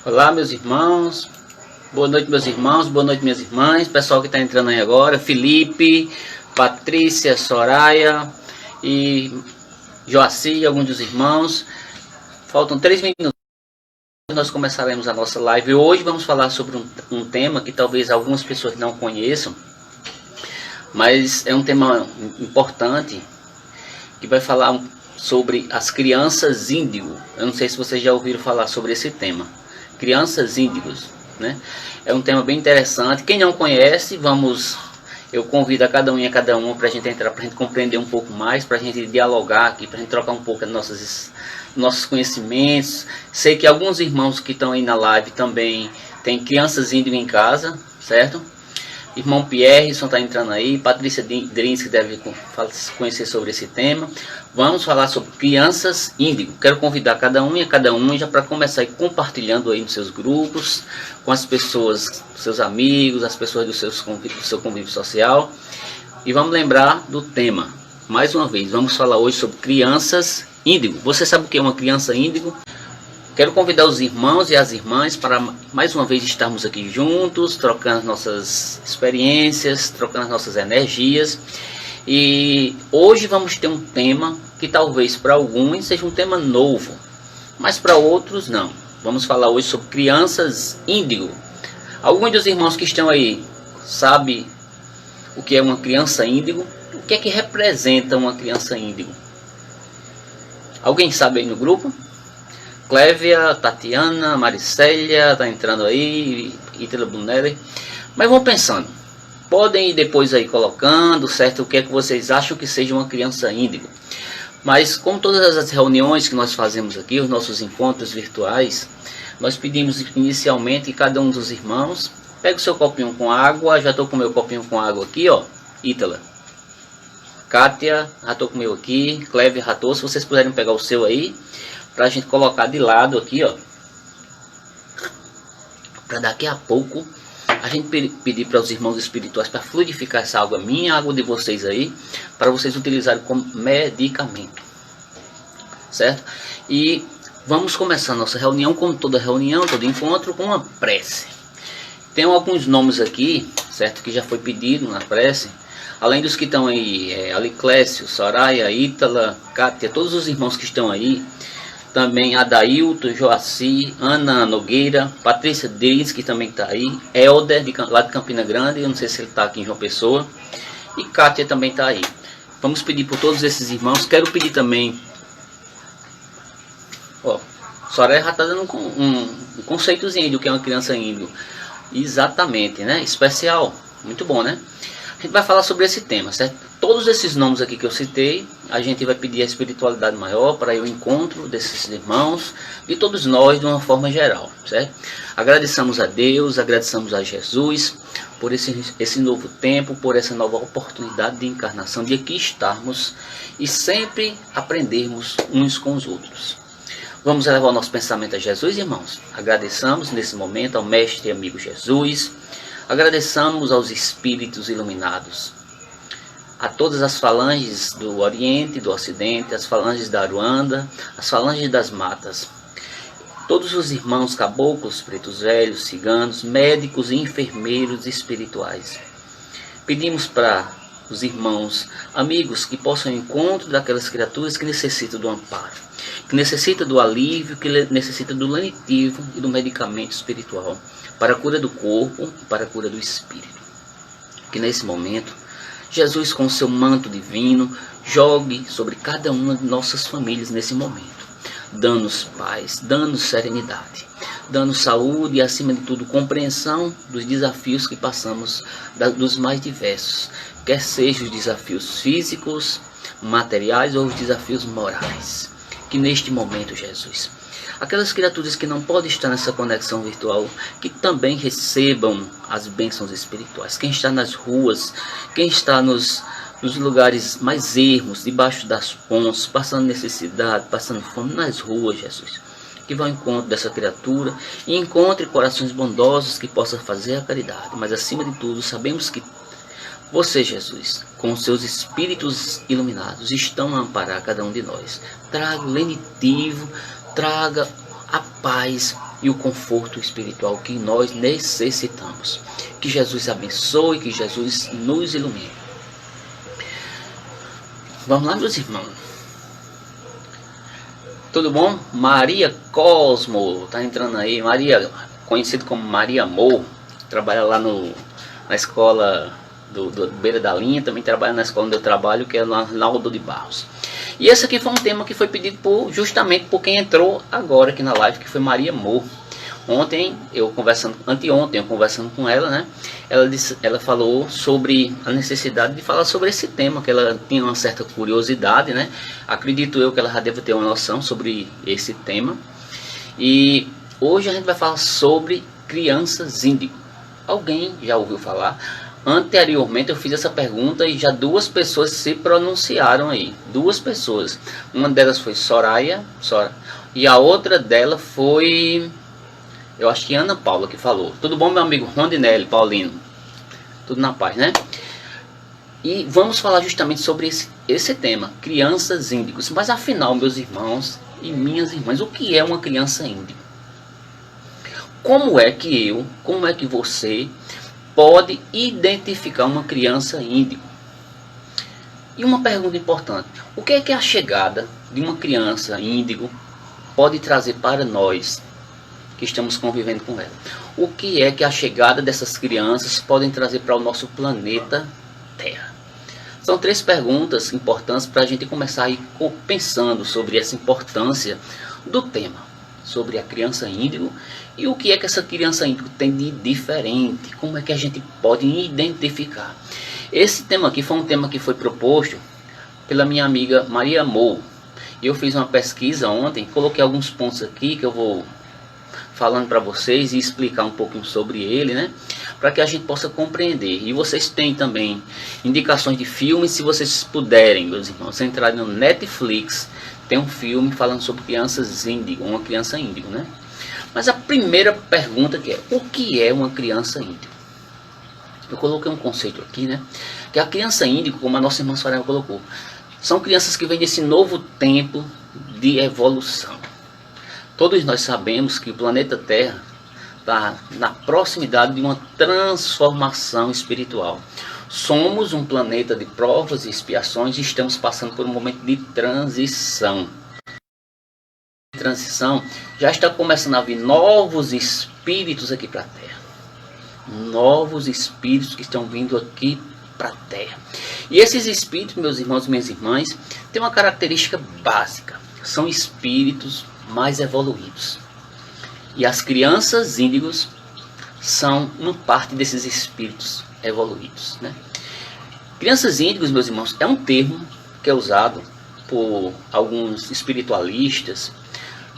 Olá, meus irmãos. Boa noite, meus irmãos. Boa noite, minhas irmãs. Pessoal que está entrando aí agora. Felipe, Patrícia, Soraya e Joaci e alguns dos irmãos. Faltam 3 minutos. Nós começaremos a nossa live. Hoje vamos falar sobre um tema que talvez algumas pessoas não conheçam. Mas é um tema importante que vai falar sobre as crianças índigo. Eu não sei se vocês já ouviram falar sobre esse tema. Crianças índigos, né? É um tema bem interessante. Quem não conhece, eu convido a cada um e a cada uma para a gente entrar, para a gente compreender um pouco mais, para a gente dialogar aqui, para a gente trocar um pouco nossos conhecimentos. Sei que alguns irmãos que estão aí na live também têm crianças índigo em casa, certo? Irmão Pierson está entrando aí, Patrícia Drins, que deve conhecer sobre esse tema. Vamos falar sobre crianças índigo. Quero convidar cada um e a cada uma já para começar aí compartilhando aí nos seus grupos, com as pessoas, seus amigos, as pessoas do seu convívio social. E vamos lembrar do tema. Mais uma vez, vamos falar hoje sobre crianças índigo. Você sabe o que é uma criança índigo? Quero convidar os irmãos e as irmãs para mais uma vez estarmos aqui juntos, trocando nossas experiências, trocando nossas energias. E hoje vamos ter um tema que talvez para alguns seja um tema novo, mas para outros não. Vamos falar hoje sobre crianças índigo. Alguns dos irmãos que estão aí sabem o que é uma criança índigo? O que é que representa uma criança índigo? Alguém sabe aí no grupo? Clévia, Tatiana, Maricélia, está entrando aí, Ítala Brunelli. Mas vão pensando, podem ir depois aí colocando, certo? O que é que vocês acham que seja uma criança índigo. Mas como todas as reuniões que nós fazemos aqui, os nossos encontros virtuais, nós pedimos inicialmente que cada um dos irmãos pegue o seu copinho com água. Já estou com o meu copinho com água aqui, ó. Ítala, Kátia, já estou com o meu aqui, Clévia, já estou. Se vocês puderem pegar o seu aí, para a gente colocar de lado aqui, ó, para daqui a pouco a gente pedir para os irmãos espirituais para fluidificar essa água minha, a água de vocês aí, para vocês utilizarem como medicamento, certo? E vamos começar nossa reunião, como toda reunião, todo encontro, com uma prece. Tem alguns nomes aqui, certo, que já foi pedido na prece, além dos que estão aí, Aliclécio, Soraya, Ítala, Kátia, todos os irmãos que estão aí. Também Adailton, Joaci, Ana Nogueira, Patrícia Drins, que também está aí, Helder, lá de Campina Grande, eu não sei se ele está aqui em João Pessoa, e Kátia também está aí. Vamos pedir por todos esses irmãos. Quero pedir também, ó, Soraya já está dando um conceitozinho do que é uma criança índigo. Exatamente, né? Especial, muito bom, né? A gente vai falar sobre esse tema, certo? Todos esses nomes aqui que eu citei, a gente vai pedir a espiritualidade maior para o encontro desses irmãos, de todos nós de uma forma geral, certo? Agradecemos a Deus, agradecemos a Jesus por esse novo tempo, por essa nova oportunidade de encarnação, de aqui estarmos e sempre aprendermos uns com os outros. Vamos elevar o nosso pensamento a Jesus, irmãos. Agradeçamos nesse momento ao Mestre e amigo Jesus. Agradeçamos aos Espíritos iluminados, a todas as falanges do Oriente, do Ocidente, as falanges da Aruanda, as falanges das matas, todos os irmãos caboclos, pretos velhos, ciganos, médicos e enfermeiros espirituais. Pedimos para os irmãos, amigos, que possam ir ao encontro daquelas criaturas que necessitam do amparo, que necessitam do alívio, que necessitam do lenitivo e do medicamento espiritual, para a cura do corpo e para a cura do espírito. Que nesse momento, Jesus, com o seu manto divino, jogue sobre cada uma de nossas famílias nesse momento, dando-nos paz, dando-nos serenidade, dando saúde e, acima de tudo, compreensão dos desafios que passamos, dos mais diversos, quer sejam os desafios físicos, materiais ou os desafios morais. Que neste momento, Jesus, aquelas criaturas que não podem estar nessa conexão virtual, que também recebam as bênçãos espirituais. Quem está nas ruas, quem está nos lugares mais ermos, debaixo das pontes, passando necessidade, passando fome nas ruas, Jesus, que vá ao encontro dessa criatura e encontre corações bondosos que possam fazer a caridade. Mas acima de tudo, sabemos que você, Jesus, com os seus espíritos iluminados, estão a amparar cada um de nós. Traga o lenitivo, traga a paz, e o conforto espiritual que nós necessitamos. Que Jesus abençoe, que Jesus nos ilumine. Vamos lá, meus irmãos. Tudo bom? Maria Cosmo tá entrando aí. Maria, conhecido como Maria Amor, trabalha lá na escola do Beira da Linha, também trabalha na escola onde eu trabalho, que é lá na Aldo de Barros. E esse aqui foi um tema que foi pedido justamente por quem entrou agora aqui na live, que foi Maria Amor. Anteontem eu conversando com ela, né? Ela falou sobre a necessidade de falar sobre esse tema, que ela tinha uma certa curiosidade, né? Acredito eu que ela já deve ter uma noção sobre esse tema. E hoje a gente vai falar sobre crianças índigo. Alguém já ouviu falar? Anteriormente eu fiz essa pergunta e já 2 pessoas se pronunciaram aí. 2 pessoas. Uma delas foi Soraya, e a outra dela foi, eu acho que Ana Paula que falou. Tudo bom, meu amigo Rondinelli, Paulino? Tudo na paz, né? E vamos falar justamente sobre esse tema, crianças índigos. Mas afinal, meus irmãos e minhas irmãs, o que é uma criança índigo? Como é que você pode identificar uma criança índigo? E uma pergunta importante: o que é que a chegada de uma criança índigo pode trazer para nós que estamos convivendo com ela? O que é que a chegada dessas crianças podem trazer para o nosso planeta Terra? São 3 perguntas importantes para a gente começar a ir pensando sobre essa importância do tema, sobre a criança índigo e o que é que essa criança índigo tem de diferente, como é que a gente pode identificar. Esse tema aqui foi um tema que foi proposto pela minha amiga Maria Amor. Eu fiz uma pesquisa ontem, coloquei alguns pontos aqui que eu vou falando para vocês e explicar um pouquinho sobre ele, né? Para que a gente possa compreender. E vocês têm também indicações de filmes, se vocês puderem, meus irmãos, entrarem no Netflix, tem um filme falando sobre crianças índigo, uma criança índigo, né? Mas a primeira pergunta que é: o que é uma criança índigo? Eu coloquei um conceito aqui, né? Que a criança índigo, como a nossa irmã Soraya colocou, são crianças que vêm desse novo tempo de evolução. Todos nós sabemos que o planeta Terra está na proximidade de uma transformação espiritual. Somos um planeta de provas e expiações e estamos passando por um momento de transição. Já está começando a vir novos espíritos aqui para a Terra. Novos espíritos que estão vindo aqui para a Terra. E esses espíritos, meus irmãos e minhas irmãs, têm uma característica básica. São espíritos mais evoluídos. E as crianças índigos são uma parte desses espíritos evoluídos, né? Crianças índigos, meus irmãos, é um termo que é usado por alguns espiritualistas,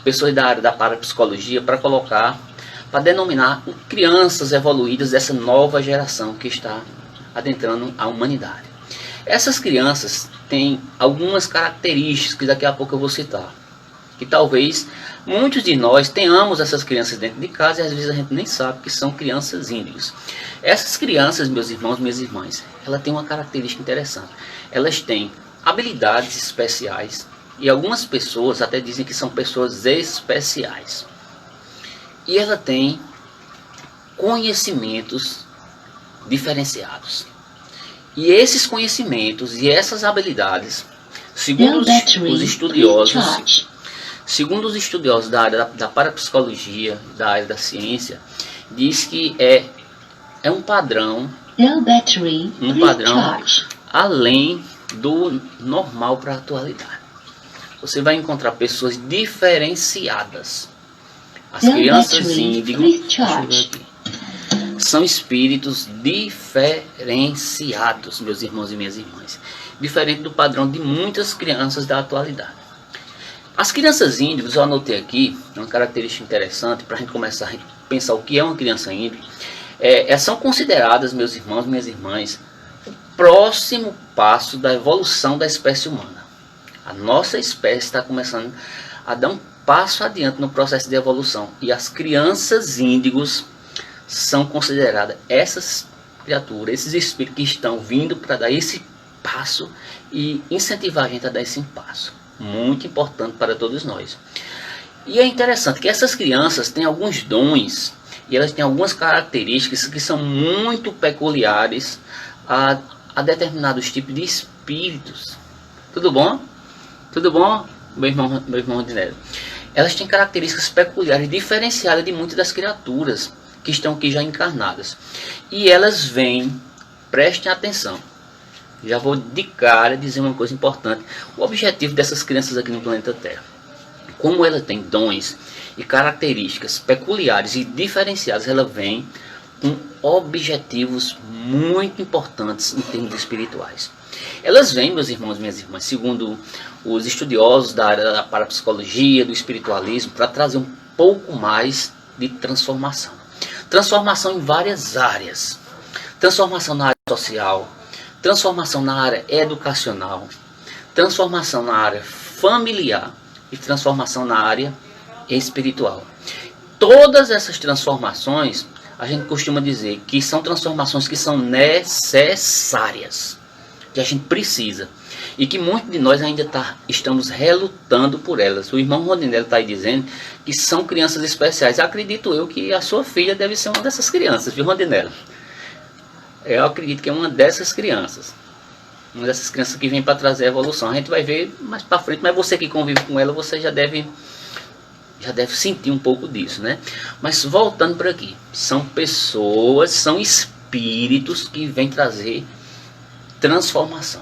pessoas da área da parapsicologia, para denominar crianças evoluídas dessa nova geração que está adentrando a humanidade. Essas crianças têm algumas características que daqui a pouco eu vou citar, que talvez muitos de nós tenhamos essas crianças dentro de casa e às vezes a gente nem sabe que são crianças índigos. Essas crianças, meus irmãos e minhas irmãs, elas têm uma característica interessante. Elas têm habilidades especiais e algumas pessoas até dizem que são pessoas especiais. E ela tem conhecimentos diferenciados. E esses conhecimentos e essas habilidades, segundo os estudiosos da área da parapsicologia, da área da ciência, diz que é um padrão além do normal para a atualidade. Você vai encontrar pessoas diferenciadas. As crianças índigos são espíritos diferenciados, meus irmãos e minhas irmãs, diferente do padrão de muitas crianças da atualidade. As crianças índigos, eu anotei aqui uma característica interessante para a gente começar a pensar o que é uma criança índigo. São consideradas, meus irmãos e minhas irmãs, o próximo passo da evolução da espécie humana. A nossa espécie está começando a dar um passo adiante no processo de evolução. E as crianças índigos são consideradas essas criaturas, esses espíritos que estão vindo para dar esse passo e incentivar a gente a dar esse passo. Muito importante para todos nós. E é interessante que essas crianças têm alguns dons e elas têm algumas características que são muito peculiares a determinados tipos de espíritos. Tudo bom? Tudo bom, meu irmão Rodinelli? Elas têm características peculiares, diferenciadas de muitas das criaturas que estão aqui já encarnadas. E elas vêm, prestem atenção. Já vou de cara dizer uma coisa importante. O objetivo dessas crianças aqui no planeta Terra. Como ela tem dons e características peculiares e diferenciadas, ela vem com objetivos muito importantes em termos espirituais. Elas vêm, meus irmãos e minhas irmãs, segundo os estudiosos da área da parapsicologia, do espiritualismo, para trazer um pouco mais de transformação. Transformação em várias áreas. Transformação na área social, transformação na área educacional, transformação na área familiar e transformação na área espiritual. Todas essas transformações, a gente costuma dizer que são transformações que são necessárias, que a gente precisa, e que muitos de nós ainda estamos relutando por elas. O irmão Rodinelli está aí dizendo que são crianças especiais. Acredito eu que a sua filha deve ser uma dessas crianças, viu, Rodinelli? Eu acredito que é uma dessas crianças. Uma dessas crianças que vem para trazer a evolução. A gente vai ver mais para frente, mas você que convive com ela, você já deve sentir um pouco disso, né? Mas voltando por aqui, são pessoas, são espíritos que vêm trazer transformação,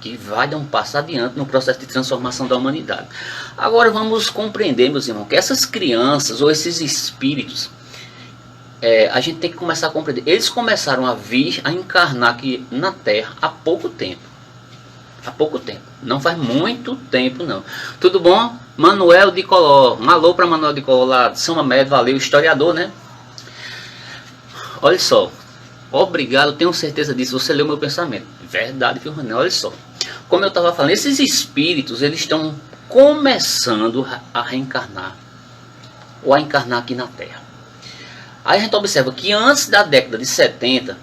que vai dar um passo adiante no processo de transformação da humanidade. Agora vamos compreender, meus irmãos, que essas crianças ou esses espíritos, a gente tem que começar a compreender. Eles começaram a vir, a encarnar aqui na Terra há pouco tempo. Há pouco tempo. Não faz muito tempo, não. Tudo bom? Manuel de Coló. Um alô para Manuel de Coló lá de São Amédio. Valeu, historiador, né? Olha só. Obrigado, tenho certeza disso. Você leu meu pensamento. Verdade, viu, René? Olha só. Como eu estava falando, esses espíritos, eles estão começando a reencarnar. Ou a encarnar aqui na Terra. Aí a gente observa que antes da década de 70,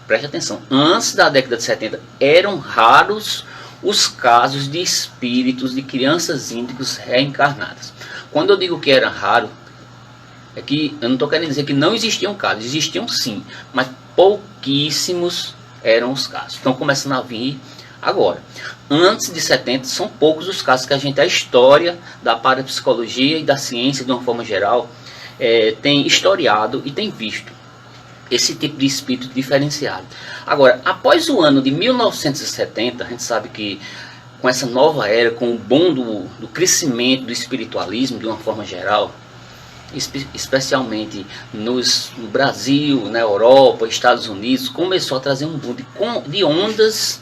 preste atenção, antes da década de 70, eram raros os casos de espíritos de crianças índigos reencarnadas. Quando eu digo que era raro, é que eu não estou querendo dizer que não existiam casos, existiam sim, mas pouquíssimos eram os casos. Estão começando a vir agora. Antes de 70, são poucos os casos que a gente, a história da parapsicologia e da ciência de uma forma geral, tem historiado e tem visto esse tipo de espírito diferenciado. Agora, após o ano de 1970, a gente sabe que com essa nova era, com o boom do crescimento do espiritualismo de uma forma geral, especialmente no Brasil, na Europa, Estados Unidos, começou a trazer um boom de ondas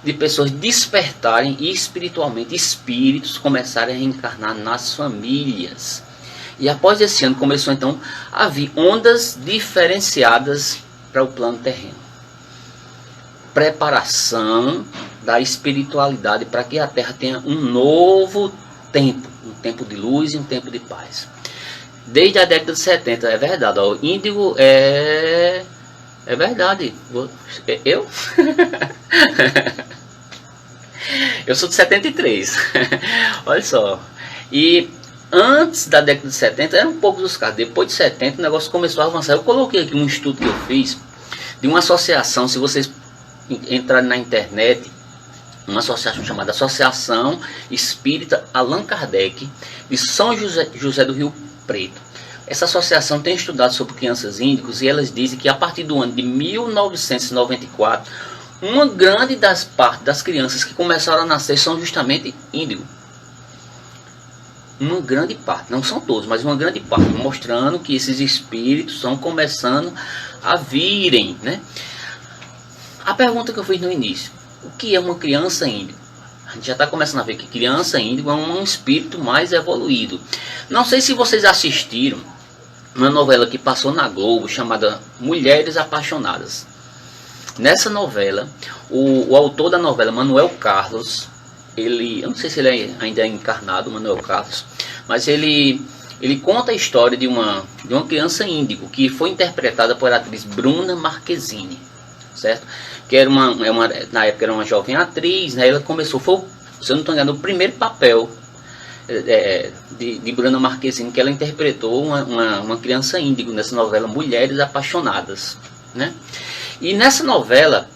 de pessoas despertarem e espiritualmente espíritos começarem a reencarnar nas famílias. E após esse ano começou então a vir ondas diferenciadas para o plano terreno. Preparação da espiritualidade para que a Terra tenha um novo tempo, um tempo de luz e um tempo de paz. Desde a década de 70, é verdade, ó, o índigo é verdade. Eu? Eu sou de 73. Olha só. E antes da década de 70 eram poucos os casos. Depois de 70 o negócio começou a avançar. Eu coloquei aqui um estudo que eu fiz de uma associação, se vocês entrarem na internet, uma associação chamada Associação Espírita Allan Kardec de São José do Rio Preto. Essa associação tem estudado sobre crianças índigos e elas dizem que a partir do ano de 1994, uma grande parte das crianças que começaram a nascer são justamente índigos. Uma grande parte, não são todos, mas uma grande parte, mostrando que esses espíritos estão começando a virem, né? A pergunta que eu fiz no início, o que é uma criança índigo? A gente já está começando a ver que criança índigo é um espírito mais evoluído. Não sei se vocês assistiram uma novela que passou na Globo, chamada Mulheres Apaixonadas. Nessa novela, o autor da novela, Manuel Carlos, eu não sei se ele ainda é encarnado, Manuel Carlos, mas ele conta a história de uma criança índigo, que foi interpretada por a atriz Bruna Marquezine, certo? Que era na época era uma jovem atriz, né? Ela começou, se eu não estou enganado, o primeiro papel de Bruna Marquezine, que ela interpretou uma criança índigo nessa novela Mulheres Apaixonadas, né? E nessa novela,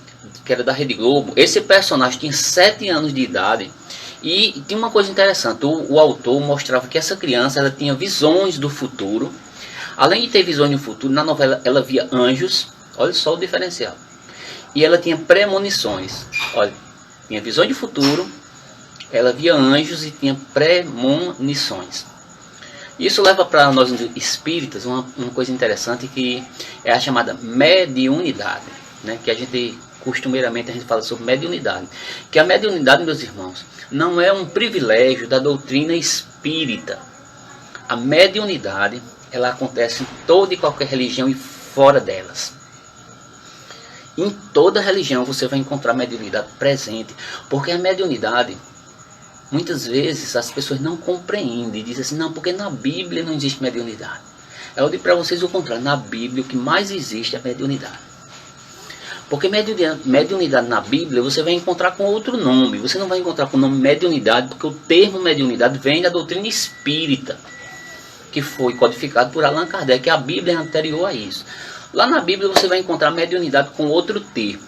que era da Rede Globo, esse personagem tinha 7 anos de idade. E tinha uma coisa interessante, o autor mostrava que essa criança ela tinha visões do futuro. Além de ter visões do futuro, na novela ela via anjos, olha só o diferencial. E ela tinha premonições, olha, tinha visões de futuro, ela via anjos e tinha premonições. Isso leva para nós espíritas uma coisa interessante, que é a chamada mediunidade, né? Que a gente costumeiramente a gente fala sobre mediunidade. Que a mediunidade, meus irmãos, não é um privilégio da doutrina espírita. A mediunidade, ela acontece em toda e qualquer religião e fora delas. Em toda religião você vai encontrar mediunidade presente, porque a mediunidade, muitas vezes as pessoas não compreendem, dizem assim, não, porque na Bíblia não existe mediunidade. Eu digo para vocês o contrário, na Bíblia o que mais existe é mediunidade. Porque mediunidade na Bíblia você vai encontrar com outro nome, você não vai encontrar com o nome mediunidade, porque o termo mediunidade vem da doutrina espírita, que foi codificado por Allan Kardec, que a Bíblia é anterior a isso. Lá na Bíblia você vai encontrar mediunidade com outro termo.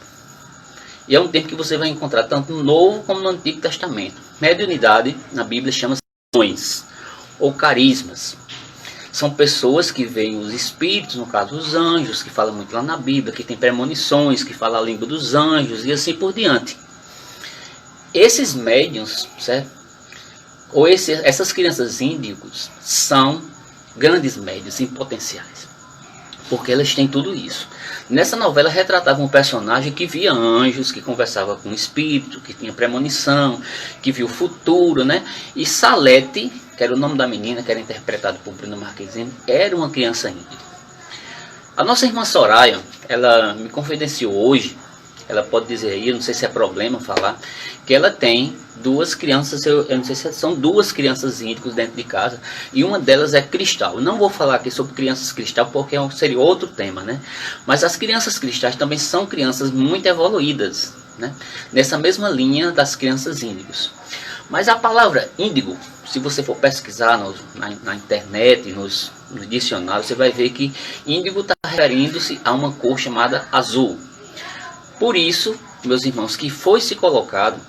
E é um termo que você vai encontrar tanto no Novo como no Antigo Testamento. Mediunidade na Bíblia chama-se dons ou carismas. São pessoas que veem os espíritos, no caso os anjos, que falam muito lá na Bíblia, que tem premonições, que falam a língua dos anjos e assim por diante. Esses médiuns, certo? Ou essas crianças índigos são grandes médiuns em potenciais, porque elas têm tudo isso. Nessa novela retratava um personagem que via anjos, que conversava com o espírito, que tinha premonição, que via o futuro, né? E Salete, que era o nome da menina, que era interpretado por Bruna Marquezine, era uma criança índiga. A nossa irmã Soraya, ela me confidenciou hoje, ela pode dizer aí, eu não sei se é problema falar, que ela tem 2 crianças, eu não sei se são 2 crianças índigas dentro de casa, e uma delas é cristal. Eu não vou falar aqui sobre crianças cristal, porque seria outro tema, né? Mas as crianças cristais também são crianças muito evoluídas, né? Nessa mesma linha das crianças índigos. Mas a palavra índigo, se você for pesquisar na internet, nos dicionários, você vai ver que índigo está referindo-se a uma cor chamada azul. Por isso, meus irmãos, que foi se colocado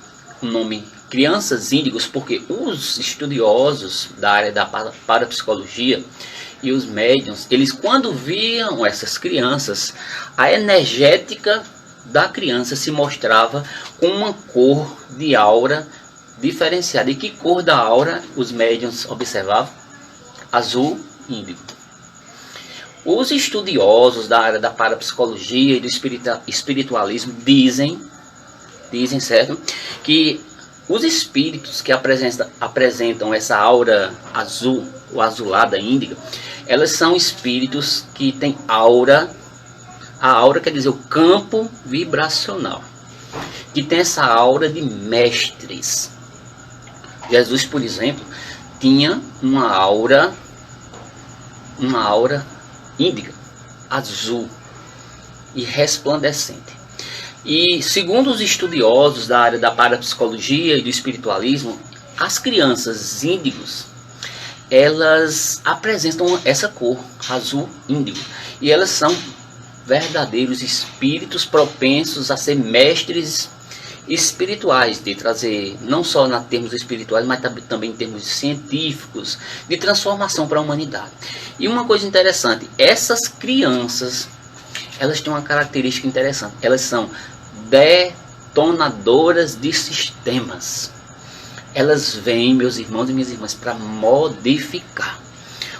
o nome crianças índigos, porque os estudiosos da área da parapsicologia e os médiuns, eles quando viam essas crianças, a energética da criança se mostrava com uma cor de aura diferenciada. E que cor da aura os médiuns observavam? Azul índigo. Os estudiosos da área da parapsicologia e do espiritualismo dizem, certo, que os espíritos que apresentam essa aura azul, ou azulada índiga, elas são espíritos que têm aura. A aura quer dizer o campo vibracional, que tem essa aura de mestres. Jesus, por exemplo, tinha uma aura índiga, azul e resplandecente. E segundo os estudiosos da área da parapsicologia e do espiritualismo, as crianças índigos, elas apresentam essa cor, azul índigo, e elas são verdadeiros espíritos propensos a ser mestres espirituais, de trazer, não só em termos espirituais, mas também em termos científicos, de transformação para a humanidade. E uma coisa interessante, essas crianças, elas têm uma característica interessante, elas são detonadoras de sistemas. Elas vêm, meus irmãos e minhas irmãs, para modificar.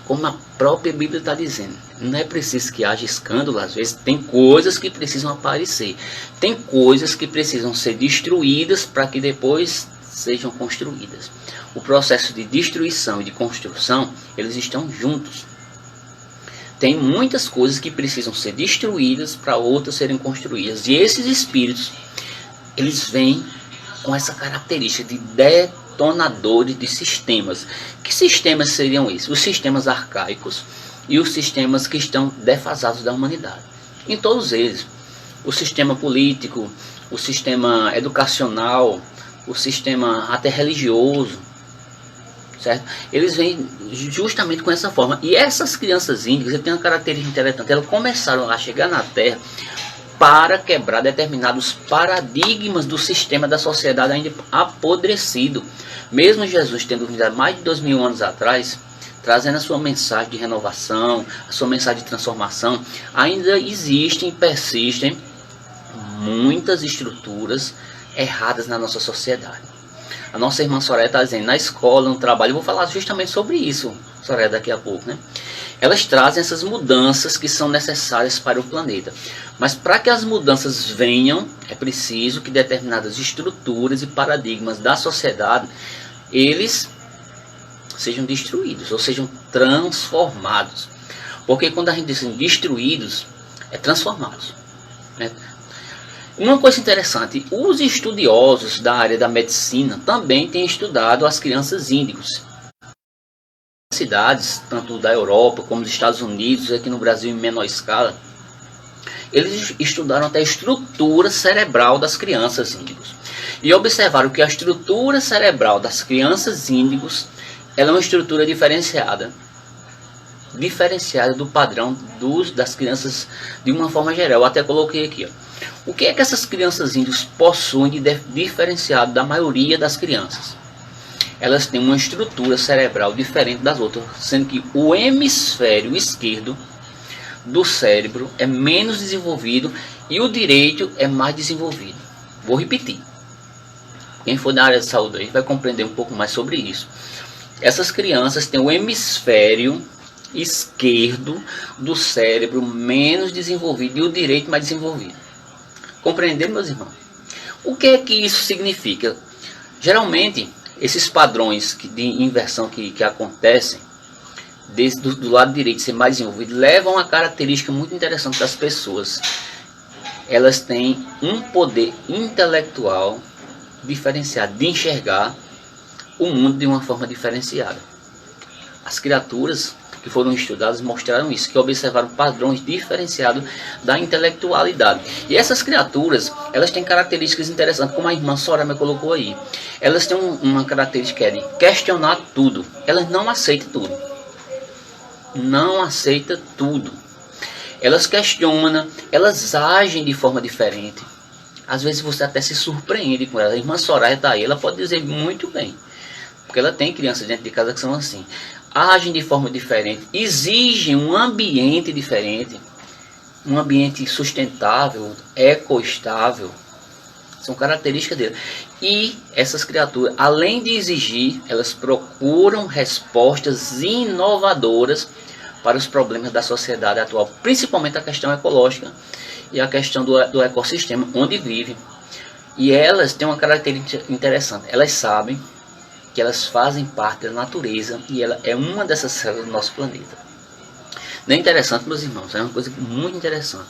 Como a própria Bíblia está dizendo, não é preciso que haja escândalo, às vezes tem coisas que precisam aparecer, tem coisas que precisam ser destruídas para que depois sejam construídas. O processo de destruição e de construção, eles estão juntos. Tem muitas coisas que precisam ser destruídas para outras serem construídas. E esses espíritos, eles vêm com essa característica de detonadores de sistemas. Que sistemas seriam esses? Os sistemas arcaicos e os sistemas que estão defasados da humanidade. Em todos eles, o sistema político, o sistema educacional, o sistema até religioso, certo? Eles vêm justamente com essa forma. E essas crianças índigas têm uma característica interessante. Elas começaram a chegar na Terra para quebrar determinados paradigmas do sistema da sociedade ainda apodrecido. Mesmo Jesus tendo vindo há mais de 2000 anos atrás, trazendo a sua mensagem de renovação, a sua mensagem de transformação, ainda existem, persistem muitas estruturas erradas na nossa sociedade. A nossa irmã Soraya está dizendo, na escola, no trabalho, eu vou falar justamente sobre isso, Soraya, daqui a pouco, né? Elas trazem essas mudanças que são necessárias para o planeta. Mas para que as mudanças venham, é preciso que determinadas estruturas e paradigmas da sociedade, eles sejam destruídos, ou sejam transformados. Porque quando a gente diz destruídos, é transformados, né? Uma coisa interessante, os estudiosos da área da medicina também têm estudado as crianças índigos. Cidades, tanto da Europa como dos Estados Unidos, aqui no Brasil em menor escala, eles estudaram até a estrutura cerebral das crianças índigos. E observaram que a estrutura cerebral das crianças índigos ela é uma estrutura diferenciada do padrão das crianças de uma forma geral. Eu até coloquei aqui, ó. O que é que essas crianças índigas possuem de diferenciado da maioria das crianças? Elas têm uma estrutura cerebral diferente das outras, sendo que o hemisfério esquerdo do cérebro é menos desenvolvido e o direito é mais desenvolvido. Vou repetir. Quem for da área de saúde aí vai compreender um pouco mais sobre isso. Essas crianças têm o hemisfério esquerdo do cérebro menos desenvolvido e o direito mais desenvolvido. Compreendendo, meus irmãos? O que é que isso significa? Geralmente, esses padrões de inversão que acontecem, do lado direito ser mais desenvolvido, levam a característica muito interessante das pessoas. Elas têm um poder intelectual diferenciado, de enxergar o mundo de uma forma diferenciada. As criaturas que foram estudadas mostraram isso, que observaram padrões diferenciados da intelectualidade. E essas criaturas, elas têm características interessantes, como a irmã Soraya colocou aí. Elas têm uma característica de questionar tudo. Elas não aceitam tudo. Não aceitam tudo. Elas questionam, elas agem de forma diferente. Às vezes você até se surpreende com ela. A irmã Soraya está aí, ela pode dizer muito bem. Porque ela tem crianças dentro de casa que são assim. Agem de forma diferente, exigem um ambiente diferente, um ambiente sustentável, ecoestável, são características dele. E essas criaturas, além de exigir, elas procuram respostas inovadoras para os problemas da sociedade atual, principalmente a questão ecológica e a questão do ecossistema onde vivem. E elas têm uma característica interessante, elas sabem que elas fazem parte da natureza e ela é uma dessas células do nosso planeta. Não é interessante, meus irmãos? É uma coisa muito interessante.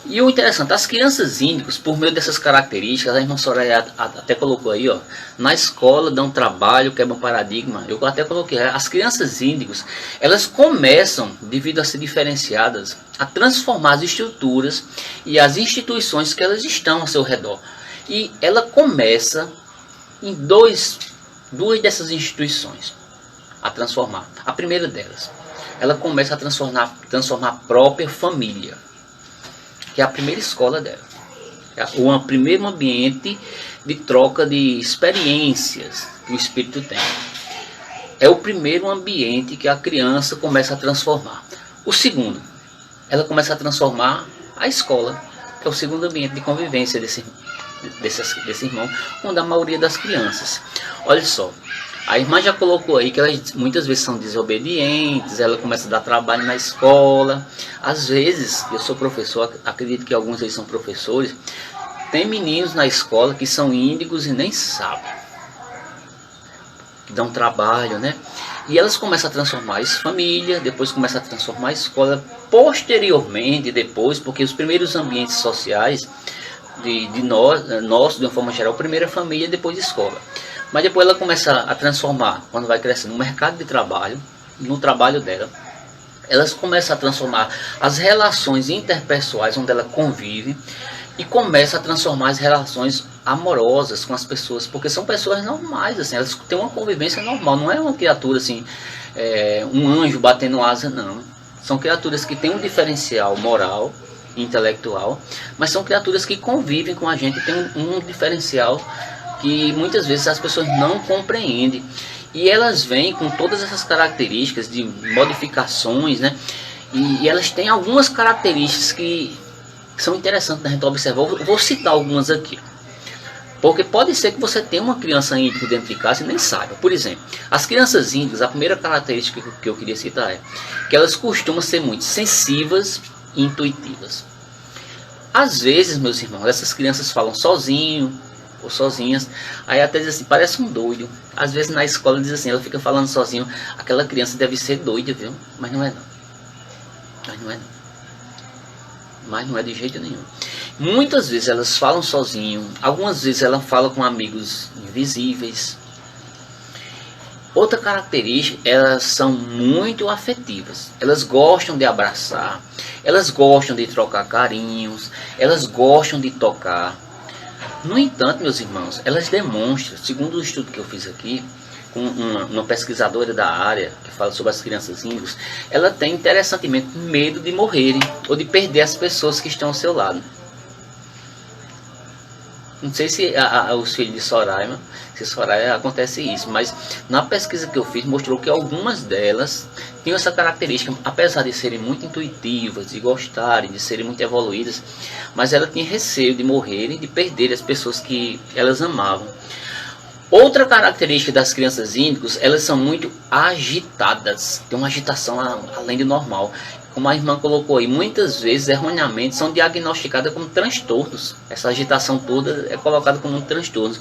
E o interessante, as crianças índigas, por meio dessas características, a irmã Soraya até colocou aí, ó, na escola dão trabalho, quebram paradigma. Eu até coloquei, as crianças índigas, elas começam, devido a ser diferenciadas, a transformar as estruturas e as instituições que elas estão ao seu redor. E ela começa em duas dessas instituições a transformar. A primeira delas, ela começa a transformar a própria família, que é a primeira escola dela, o primeiro ambiente de troca de experiências que o espírito tem. É o primeiro ambiente que a criança começa a transformar. O segundo, ela começa a transformar a escola, que é o segundo ambiente de convivência desse irmão, onde a maioria das crianças. Olha só, a irmã já colocou aí que elas muitas vezes são desobedientes, ela começa a dar trabalho na escola. Às vezes, eu sou professor, acredito que alguns deles são professores, tem meninos na escola que são índigos e nem sabem, que dão trabalho, né? E elas começam a transformar a família, depois começam a transformar a escola, posteriormente, depois, porque os primeiros ambientes sociais de nós, de uma forma geral, primeiro a família, depois a escola. Mas depois ela começa a transformar, quando vai crescendo, no mercado de trabalho, no trabalho dela. Elas começam a transformar as relações interpessoais onde ela convive e começa a transformar as relações amorosas com as pessoas, porque são pessoas normais, assim, elas têm uma convivência normal, não é uma criatura assim, um anjo batendo asa, não. São criaturas que têm um diferencial moral, intelectual, mas são criaturas que convivem com a gente, tem um diferencial que muitas vezes as pessoas não compreendem. E elas vêm com todas essas características de modificações, né? E elas têm algumas características que são interessantes da gente observar. Eu vou citar algumas aqui. Porque pode ser que você tenha uma criança índica dentro de casa e nem saiba. Por exemplo, as crianças índicas, a primeira característica que eu queria citar é que elas costumam ser muito sensíveis e intuitivas. Às vezes, meus irmãos, essas crianças falam sozinho ou sozinhas, aí até diz assim, parece um doido. Às vezes na escola diz assim, ela fica falando sozinho, aquela criança deve ser doida, viu? Mas não é não. Mas não é de jeito nenhum. Muitas vezes elas falam sozinho, algumas vezes ela fala com amigos invisíveis. Outra característica, elas são muito afetivas. Elas gostam de abraçar, elas gostam de trocar carinhos, elas gostam de tocar. No entanto, meus irmãos, elas demonstram, segundo o estudo que eu fiz aqui, com uma pesquisadora da área que fala sobre as crianças índicas, ela tem interessantemente medo de morrerem ou de perder as pessoas que estão ao seu lado. Não sei se os filhos de Soraya, se Soraya acontece isso, mas na pesquisa que eu fiz mostrou que algumas delas tinham essa característica, apesar de serem muito intuitivas, de gostarem, de serem muito evoluídas, mas ela tinha receio de morrerem, de perderem as pessoas que elas amavam. Outra característica das crianças índicas, elas são muito agitadas, tem uma agitação além do normal. Como a irmã colocou aí, muitas vezes erroneamente são diagnosticadas como transtornos. Essa agitação toda é colocada como um transtorno.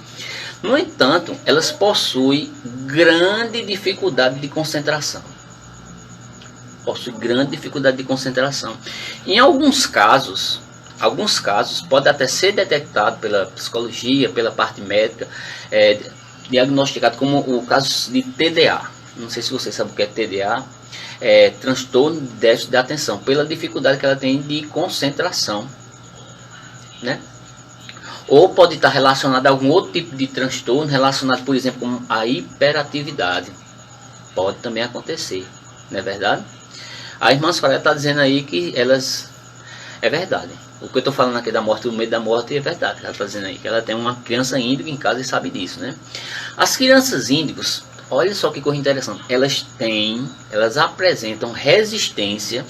No entanto, elas possuem grande dificuldade de concentração. Em alguns casos pode até ser detectado pela psicologia, pela parte médica, diagnosticado como o caso de TDA. Não sei se vocês sabem o que é TDA. Transtorno de déficit de atenção, pela dificuldade que ela tem de concentração, né? Ou pode estar relacionado a algum outro tipo de transtorno, relacionado, por exemplo, com a hiperatividade. Pode também acontecer, não é verdade? A irmã Soraya está dizendo aí que elas... É verdade. O que eu estou falando aqui da morte, o medo da morte, é verdade. Ela está dizendo aí que ela tem uma criança índica em casa e sabe disso, né? As crianças índicas, olha só que coisa interessante, elas apresentam resistência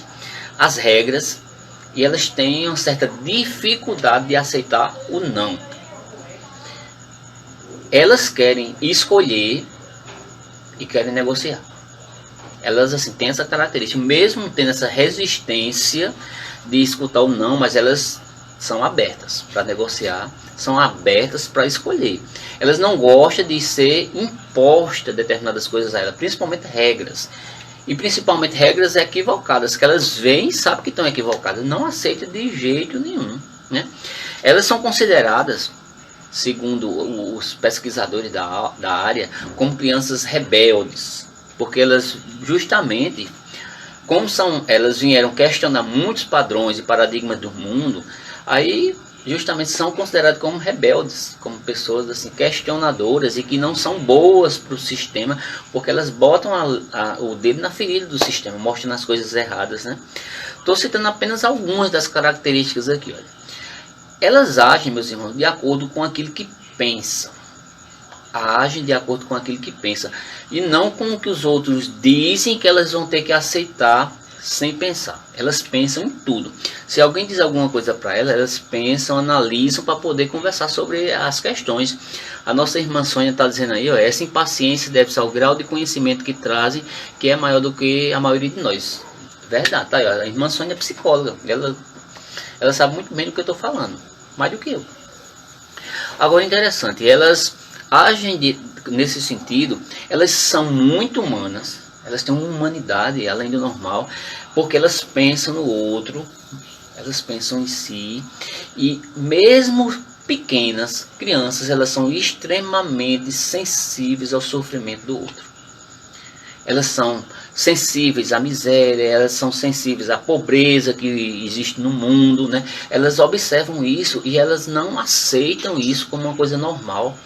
às regras e elas têm uma certa dificuldade de aceitar o não. Elas querem escolher e querem negociar. Elas assim têm essa característica, mesmo tendo essa resistência de escutar o não, mas elas são abertas para negociar, são abertas para escolher. Elas não gostam de ser impostas determinadas coisas a elas, principalmente regras. E principalmente regras equivocadas, que elas veem e sabem que estão equivocadas, não aceitam de jeito nenhum, né? Elas são consideradas, segundo os pesquisadores da área, como crianças rebeldes, porque elas justamente, elas vieram questionar muitos padrões e paradigmas do mundo, aí justamente são consideradas como rebeldes, como pessoas assim questionadoras e que não são boas para o sistema, porque elas botam o dedo na ferida do sistema, mostrando as coisas erradas, né? Estou citando apenas algumas das características aqui, olha. Elas agem, meus irmãos, de acordo com aquilo que pensam. Agem de acordo com aquilo que pensam e não com o que os outros dizem que elas vão ter que aceitar sem pensar. Elas pensam em tudo. Se alguém diz alguma coisa para elas, elas pensam, analisam para poder conversar sobre as questões. A nossa irmã Sônia está dizendo aí, ó, essa impaciência deve-se ao grau de conhecimento que trazem, que é maior do que a maioria de nós. Verdade, tá aí, ó, a irmã Sônia é psicóloga. Ela sabe muito bem do que eu estou falando, mais do que eu. Agora, interessante, elas agem nesse sentido, elas são muito humanas. Elas têm uma humanidade além do normal, porque elas pensam no outro, elas pensam em si, e mesmo pequenas crianças, elas são extremamente sensíveis ao sofrimento do outro. Elas são sensíveis à miséria, elas são sensíveis à pobreza que existe no mundo, né? Elas observam isso e elas não aceitam isso como uma coisa normal.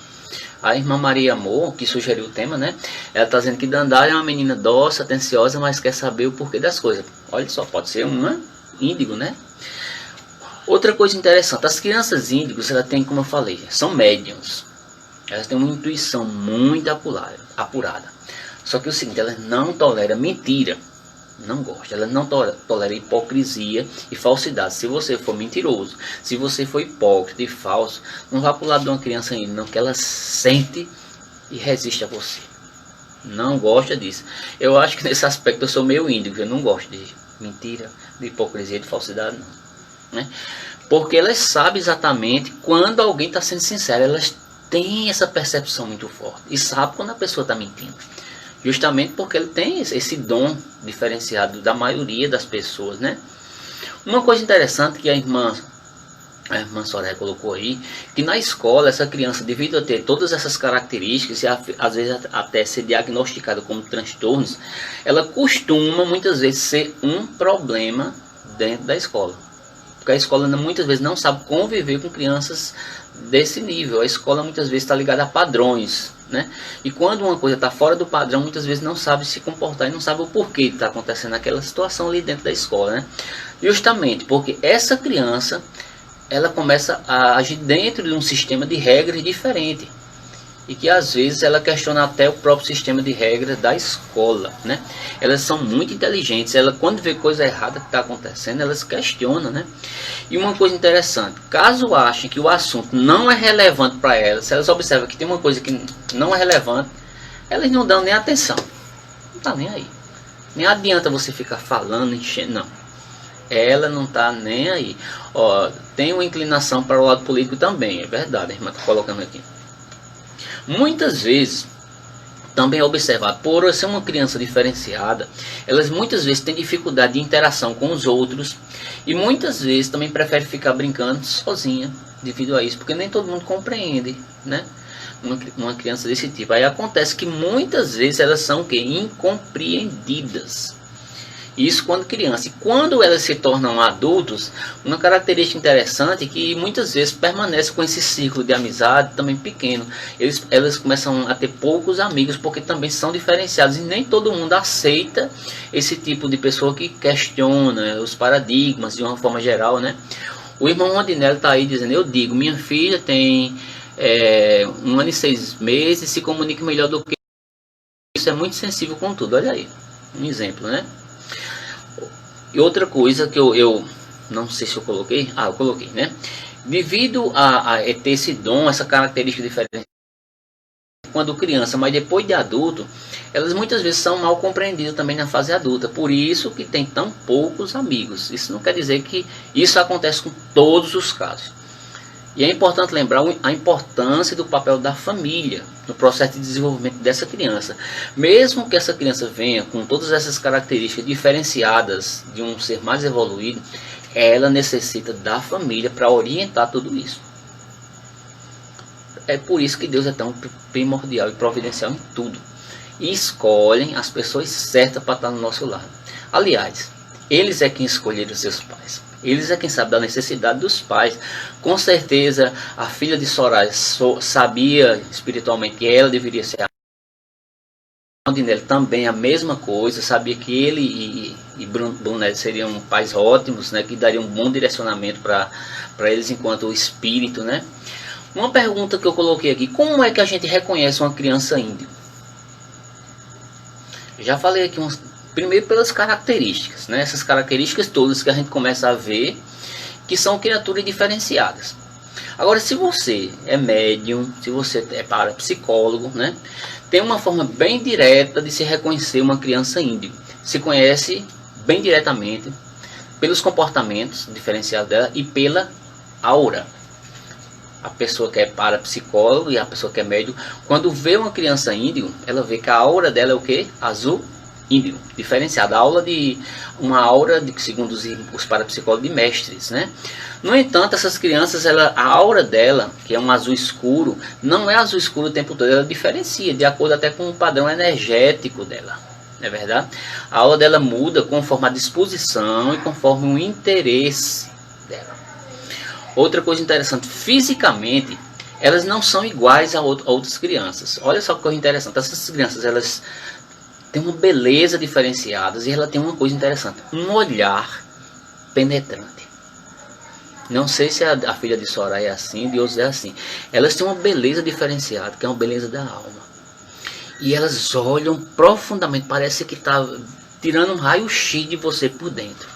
A irmã Maria Amor, que sugeriu o tema, né? Ela está dizendo que Dandara é uma menina dócil, atenciosa, mas quer saber o porquê das coisas. Olha só, pode ser uma índigo, né? Outra coisa interessante, as crianças índigos, elas têm, como eu falei, são médiums. Elas têm uma intuição muito apurada. Só que é o seguinte, elas não toleram mentira. Não gosta, ela não tolera hipocrisia e falsidade. Se você for mentiroso, se você for hipócrita e falso, não vá para o lado de uma criança ainda, não, que ela sente e resiste a você. Não gosta disso. Eu acho que nesse aspecto eu sou meio índigo, eu não gosto de mentira, de hipocrisia, de falsidade, não, né? Porque elas sabem exatamente quando alguém está sendo sincero, elas têm essa percepção muito forte e sabem quando a pessoa está mentindo. Justamente porque ele tem esse dom diferenciado da maioria das pessoas, né? Uma coisa interessante que a irmã Soraya colocou aí, que na escola essa criança, devido a ter todas essas características e às vezes até ser diagnosticada como transtornos, ela costuma muitas vezes ser um problema dentro da escola. Porque a escola muitas vezes não sabe conviver com crianças desse nível. A escola muitas vezes está ligada a padrões, né? E quando uma coisa está fora do padrão, muitas vezes não sabe se comportar e não sabe o porquê está acontecendo aquela situação ali dentro da escola, né? Justamente porque essa criança, ela começa a agir dentro de um sistema de regras diferente. E que às vezes ela questiona até o próprio sistema de regras da escola, né? Elas são muito inteligentes, ela quando vê coisa errada que está acontecendo, elas questionam, né? E uma coisa interessante, caso achem que o assunto não é relevante para elas, se elas observam que tem uma coisa que não é relevante, elas não dão nem atenção, não tá nem aí. Nem adianta você ficar falando, enchendo, não. Ela não tá nem aí. Ó, tem uma inclinação para o lado político também, é verdade, a irmã tá colocando aqui. Muitas vezes, também observar, por ser uma criança diferenciada, elas muitas vezes têm dificuldade de interação com os outros e muitas vezes também preferem ficar brincando sozinha devido a isso, porque nem todo mundo compreende, né? Uma criança desse tipo. Aí acontece que muitas vezes elas são o quê? Incompreendidas. Isso quando criança. E quando elas se tornam adultos, uma característica interessante é que muitas vezes permanece com esse ciclo de amizade também pequeno. Elas começam a ter poucos amigos porque também são diferenciados. E nem todo mundo aceita esse tipo de pessoa que questiona os paradigmas de uma forma geral, né? O irmão Rondinelli está aí dizendo, eu digo, minha filha tem 1 ano e 6 meses e se comunica melhor do que isso, é muito sensível com tudo. Olha aí, um exemplo, né? E outra coisa que eu não sei se eu coloquei, eu coloquei, né? Devido a ter esse dom, essa característica diferente quando criança, mas depois de adulto, elas muitas vezes são mal compreendidas também na fase adulta. Por isso que tem tão poucos amigos. Isso não quer dizer que isso acontece com todos os casos. E é importante lembrar a importância do papel da família no processo de desenvolvimento dessa criança. Mesmo que essa criança venha com todas essas características diferenciadas de um ser mais evoluído, ela necessita da família para orientar tudo isso. É por isso que Deus é tão primordial e providencial em tudo. E escolhem as pessoas certas para estar no nosso lado. Aliás, eles é quem escolheram os seus pais. Eles é quem sabe da necessidade dos pais. Com certeza a filha de Soraya sabia espiritualmente que ela deveria ser a Rondinelli também a mesma coisa, sabia que ele e Brunelli seriam pais ótimos, né, que dariam um bom direcionamento para eles enquanto espírito, né? Uma pergunta que eu coloquei aqui, como é que a gente reconhece uma criança índio? Já falei aqui primeiro pelas características, né? Essas características todas que a gente começa a ver que são criaturas diferenciadas. Agora, se você é médium, se você é parapsicólogo, né? Tem uma forma bem direta de se reconhecer uma criança índio. Se conhece bem diretamente pelos comportamentos diferenciados dela e pela aura. A pessoa que é parapsicólogo e a pessoa que é médium, quando vê uma criança índio, ela vê que a aura dela é o quê? Azul índio, diferenciada. Uma aura de, segundo os parapsicólogos, de mestres, né? No entanto, essas crianças, a aura dela, que é um azul escuro, não é azul escuro o tempo todo, ela diferencia de acordo até com o padrão energético dela. não é verdade? A aula dela muda conforme a disposição e conforme o interesse dela. Outra coisa interessante, fisicamente, elas não são iguais a outras crianças. Olha só que coisa interessante, essas crianças, elas têm uma beleza diferenciada e ela tem uma coisa interessante, um olhar penetrante. Não sei se a filha de Soraya é assim, de outros é assim. Elas têm uma beleza diferenciada, que é uma beleza da alma. E elas olham profundamente, parece que está tirando um raio-x de você por dentro.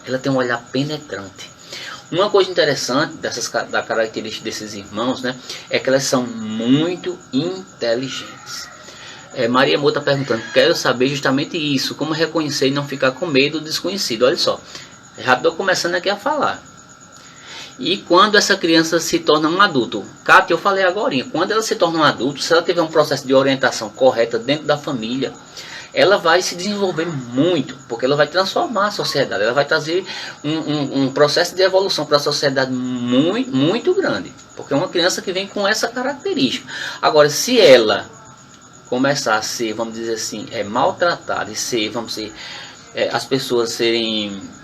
Ela tem um olhar penetrante. Uma coisa interessante da característica desses irmãos, né, é que elas são muito inteligentes. Maria Amor está perguntando, quero saber justamente isso, como reconhecer e não ficar com medo do desconhecido. Olha só, já estou começando aqui a falar. E quando essa criança se torna um adulto? Cátia, eu falei agora, quando ela se torna um adulto, se ela tiver um processo de orientação correta dentro da família, ela vai se desenvolver muito, porque ela vai transformar a sociedade, ela vai trazer um processo de evolução para a sociedade muito, muito grande, porque é uma criança que vem com essa característica. Agora, se ela começar a ser, vamos dizer assim, maltratada e ser, vamos dizer, as pessoas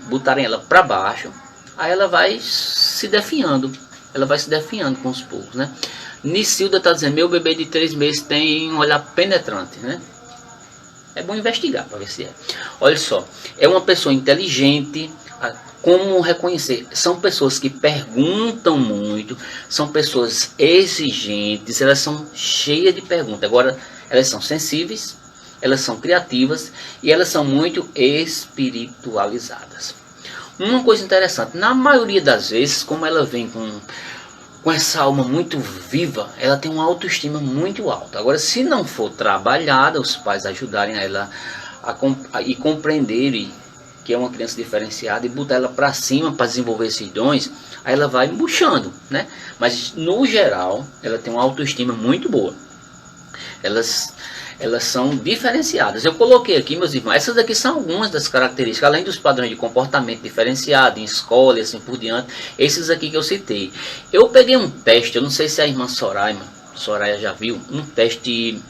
botarem ela para baixo, aí ela vai se definhando, com os poucos, né? Nicilda está dizendo, meu bebê de 3 meses tem um olhar penetrante, né? É bom investigar para ver se é. Olha só, é uma pessoa inteligente. Como reconhecer? São pessoas que perguntam muito, são pessoas exigentes, elas são cheias de perguntas. Agora, elas são sensíveis, elas são criativas e elas são muito espiritualizadas. Uma coisa interessante, na maioria das vezes, como ela vem com essa alma muito viva, ela tem uma autoestima muito alta. Agora, se não for trabalhada, os pais ajudarem ela e compreenderem que é uma criança diferenciada e botar ela para cima para desenvolver esses dons, aí ela vai murchando, né? Mas, no geral, ela tem uma autoestima muito boa. Elas são diferenciadas. Eu coloquei aqui, meus irmãos, essas aqui são algumas das características, além dos padrões de comportamento diferenciado, em escola e assim por diante, esses aqui que eu citei. Eu peguei um teste, eu não sei se a irmã Soraya já viu, um teste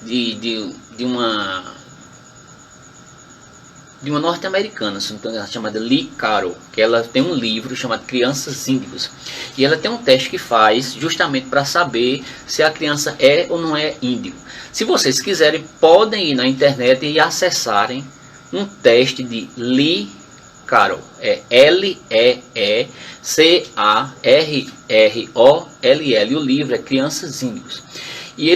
de uma norte-americana, chamada Lee Carroll, que ela tem um livro chamado Crianças Índigos, e ela tem um teste que faz justamente para saber se a criança é ou não é índigo. Se vocês quiserem, podem ir na internet e acessarem um teste de Lee Carroll, é Leccarroll, o livro é Crianças Índigos. E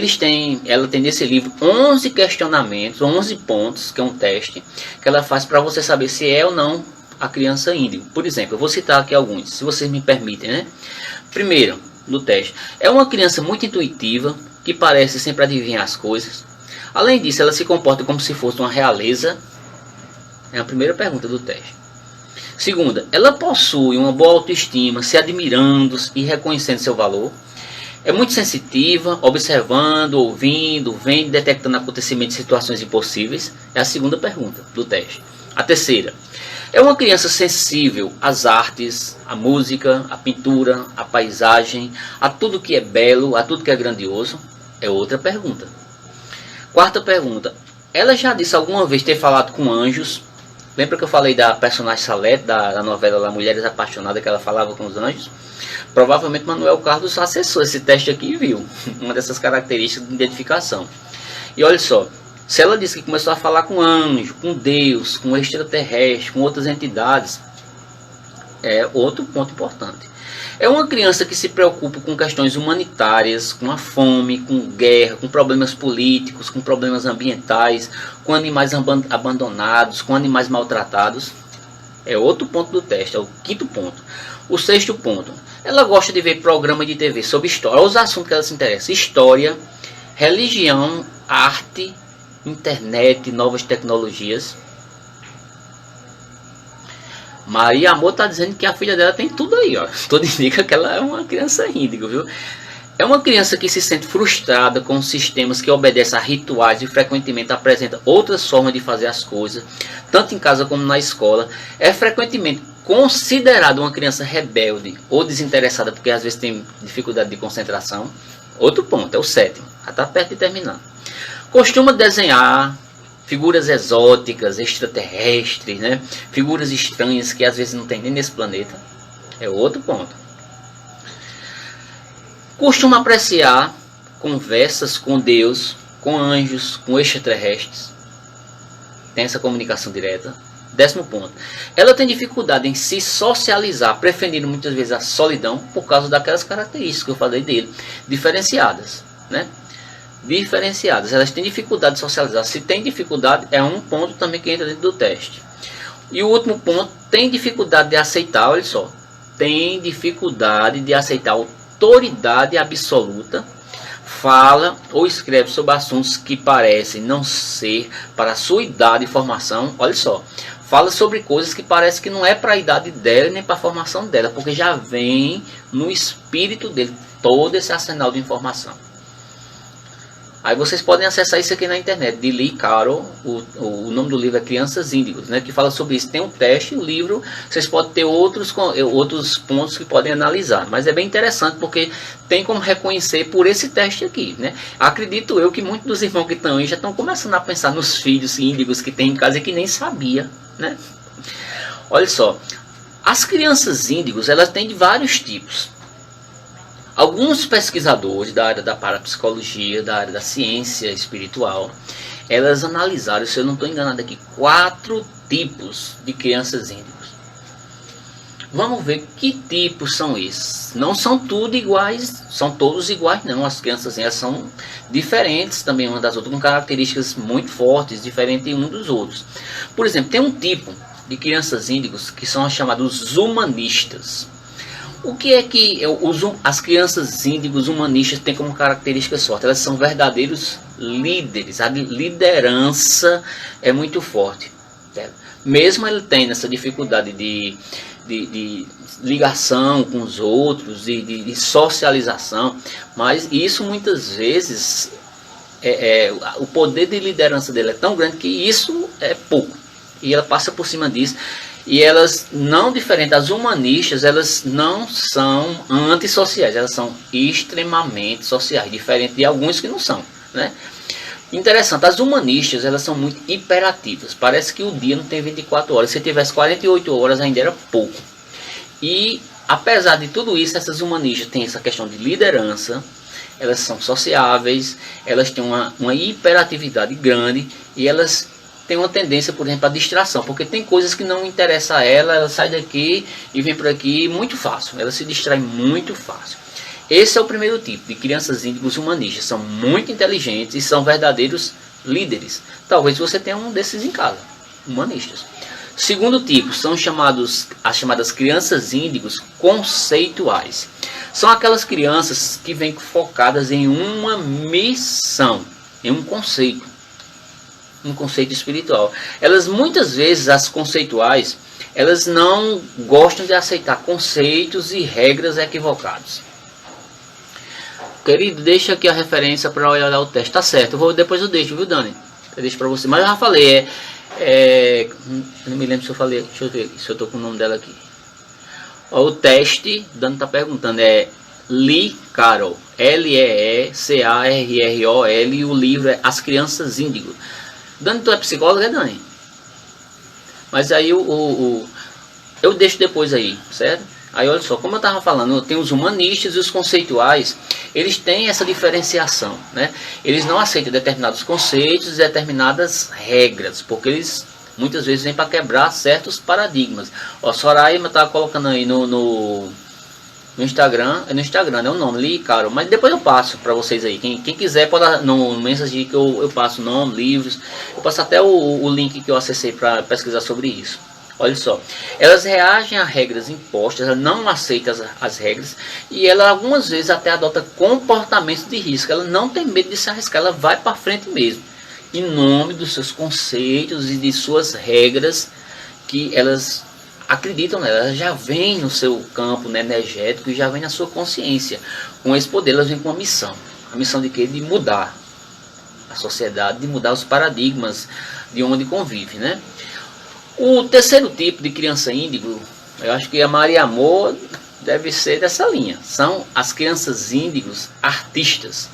ela tem nesse livro 11 questionamentos, 11 pontos, que é um teste, que ela faz para você saber se é ou não a criança índigo. Por exemplo, eu vou citar aqui alguns, se vocês me permitem, né? Primeiro, no teste, é uma criança muito intuitiva, que parece sempre adivinhar as coisas. Além disso, ela se comporta como se fosse uma realeza. É a primeira pergunta do teste. Segunda, ela possui uma boa autoestima, se admirando e reconhecendo seu valor. É muito sensitiva, observando, ouvindo, vendo, detectando acontecimentos e situações impossíveis. É a segunda pergunta do teste. A terceira, é uma criança sensível às artes, à música, à pintura, à paisagem, a tudo que é belo, a tudo que é grandioso. É outra pergunta. Quarta pergunta, ela já disse alguma vez ter falado com anjos? Lembra que eu falei da personagem Salete, da novela lá, Mulheres Apaixonadas, que ela falava com os anjos? Provavelmente Manuel Carlos acessou esse teste aqui e viu uma dessas características de identificação. E olha só, se ela disse que começou a falar com anjo, com Deus, com extraterrestre, com outras entidades, é outro ponto importante. É uma criança que se preocupa com questões humanitárias, com a fome, com guerra, com problemas políticos, com problemas ambientais, com animais abandonados, com animais maltratados. É outro ponto do teste, é o quinto ponto. O sexto ponto, ela gosta de ver programa de TV sobre história. Olha os assuntos que ela se interessa: história, religião, arte, internet, novas tecnologias. Maria Amor está dizendo que a filha dela tem tudo aí, ó. Tudo indica que ela é uma criança índigo, viu? É uma criança que se sente frustrada com sistemas que obedecem a rituais e frequentemente apresenta outras formas de fazer as coisas, tanto em casa como na escola. É frequentemente considerada uma criança rebelde ou desinteressada, porque às vezes tem dificuldade de concentração. Outro ponto, é o sétimo, já está perto de terminar. Costuma desenhar figuras exóticas, extraterrestres, né? Figuras estranhas que às vezes não tem nem nesse planeta. É outro ponto. Costuma apreciar conversas com Deus, com anjos, com extraterrestres. Tem essa comunicação direta. 10º ponto. Ela tem dificuldade em se socializar, preferindo muitas vezes a solidão por causa daquelas características que eu falei dele, diferenciadas, né? Diferenciadas. Elas têm dificuldade de socializar. Se tem dificuldade, é um ponto também que entra dentro do teste. E o último ponto, tem dificuldade de aceitar, olha só, tem dificuldade de aceitar autoridade absoluta, fala ou escreve sobre assuntos que parecem não ser para a sua idade e formação, olha só, fala sobre coisas que parece que não é para a idade dela nem para a formação dela, porque já vem no espírito dele todo esse arsenal de informação. Aí vocês podem acessar isso aqui na internet, de Lee Carroll, o nome do livro é Crianças Índigos, né, que fala sobre isso. Tem um teste, o livro, vocês podem ter outros pontos que podem analisar, mas é bem interessante porque tem como reconhecer por esse teste aqui, né. Acredito eu que muitos dos irmãos que estão aí já estão começando a pensar nos filhos índigos que tem em casa e que nem sabia, né. Olha só, as crianças índigos, elas têm de vários tipos. Alguns pesquisadores da área da parapsicologia, da área da ciência espiritual, elas analisaram, se eu não estou enganado aqui, 4 tipos de crianças índigos. Vamos ver que tipos são esses. Não são tudo iguais, são todos iguais não. As crianças índigas são diferentes também umas das outras, com características muito fortes, diferentes uns dos outros. Por exemplo, tem um tipo de crianças índigos que são chamados humanistas. O que é que as crianças índigos humanistas têm como característica forte? Elas são verdadeiros líderes. A liderança é muito forte. Mesmo ele tendo essa dificuldade de ligação com os outros, de socialização, mas isso muitas vezes, o poder de liderança dele é tão grande que isso é pouco. E ela passa por cima disso. E elas, não diferente das humanistas, elas não são antissociais, elas são extremamente sociais, diferente de alguns que não são, né? Interessante, as humanistas, elas são muito hiperativas, parece que o dia não tem 24 horas, se tivesse 48 horas ainda era pouco. E apesar de tudo isso, essas humanistas têm essa questão de liderança, elas são sociáveis, elas têm uma hiperatividade grande e elas tem uma tendência, por exemplo, à distração, porque tem coisas que não interessam a ela, ela sai daqui e vem por aqui muito fácil, ela se distrai muito fácil. Esse é o primeiro tipo de crianças índigos humanistas, são muito inteligentes e são verdadeiros líderes. Talvez você tenha um desses em casa, humanistas. Segundo tipo, são as chamadas crianças índigos conceituais. São aquelas crianças que vêm focadas em uma missão, em um conceito espiritual. Elas muitas vezes, as conceituais, elas não gostam de aceitar conceitos e regras equivocados. Querido, deixa aqui a referência para olhar o teste. Tá certo, depois eu deixo, viu, Dani? Eu deixo para você. Mas eu já falei, não me lembro se eu falei, deixa eu ver se eu tô com o nome dela aqui. Ó, o teste, Dani tá perguntando, é Lee Carroll, Leecarrol, e o livro é As Crianças Índigo. Dani, tu é psicóloga, Dani? Mas aí eu deixo depois aí, certo? Aí olha só, como eu estava falando, tem os humanistas e os conceituais, eles têm essa diferenciação, né? Eles não aceitam determinados conceitos e determinadas regras, porque eles muitas vezes vêm para quebrar certos paradigmas. Ó, Soraima estava colocando aí no Instagram, no Instagram, é o nome, Lee Carroll, mas depois eu passo para vocês aí, quem quiser pode no mensagem que eu passo o nome, livros, eu passo até o link que eu acessei para pesquisar sobre isso. Olha só, elas reagem a regras impostas, elas não aceitam as regras e ela algumas vezes até adota comportamentos de risco, ela não tem medo de se arriscar, ela vai para frente mesmo, em nome dos seus conceitos e de suas regras que elas acreditam nela, elas já vêm no seu campo, né, energético e já vem na sua consciência. Com esse poder elas vêm com uma missão. A missão de quê? De mudar a sociedade, de mudar os paradigmas de onde convive, né? O terceiro tipo de criança índigo, eu acho que a Maria Amor deve ser dessa linha. São as crianças índigos artistas,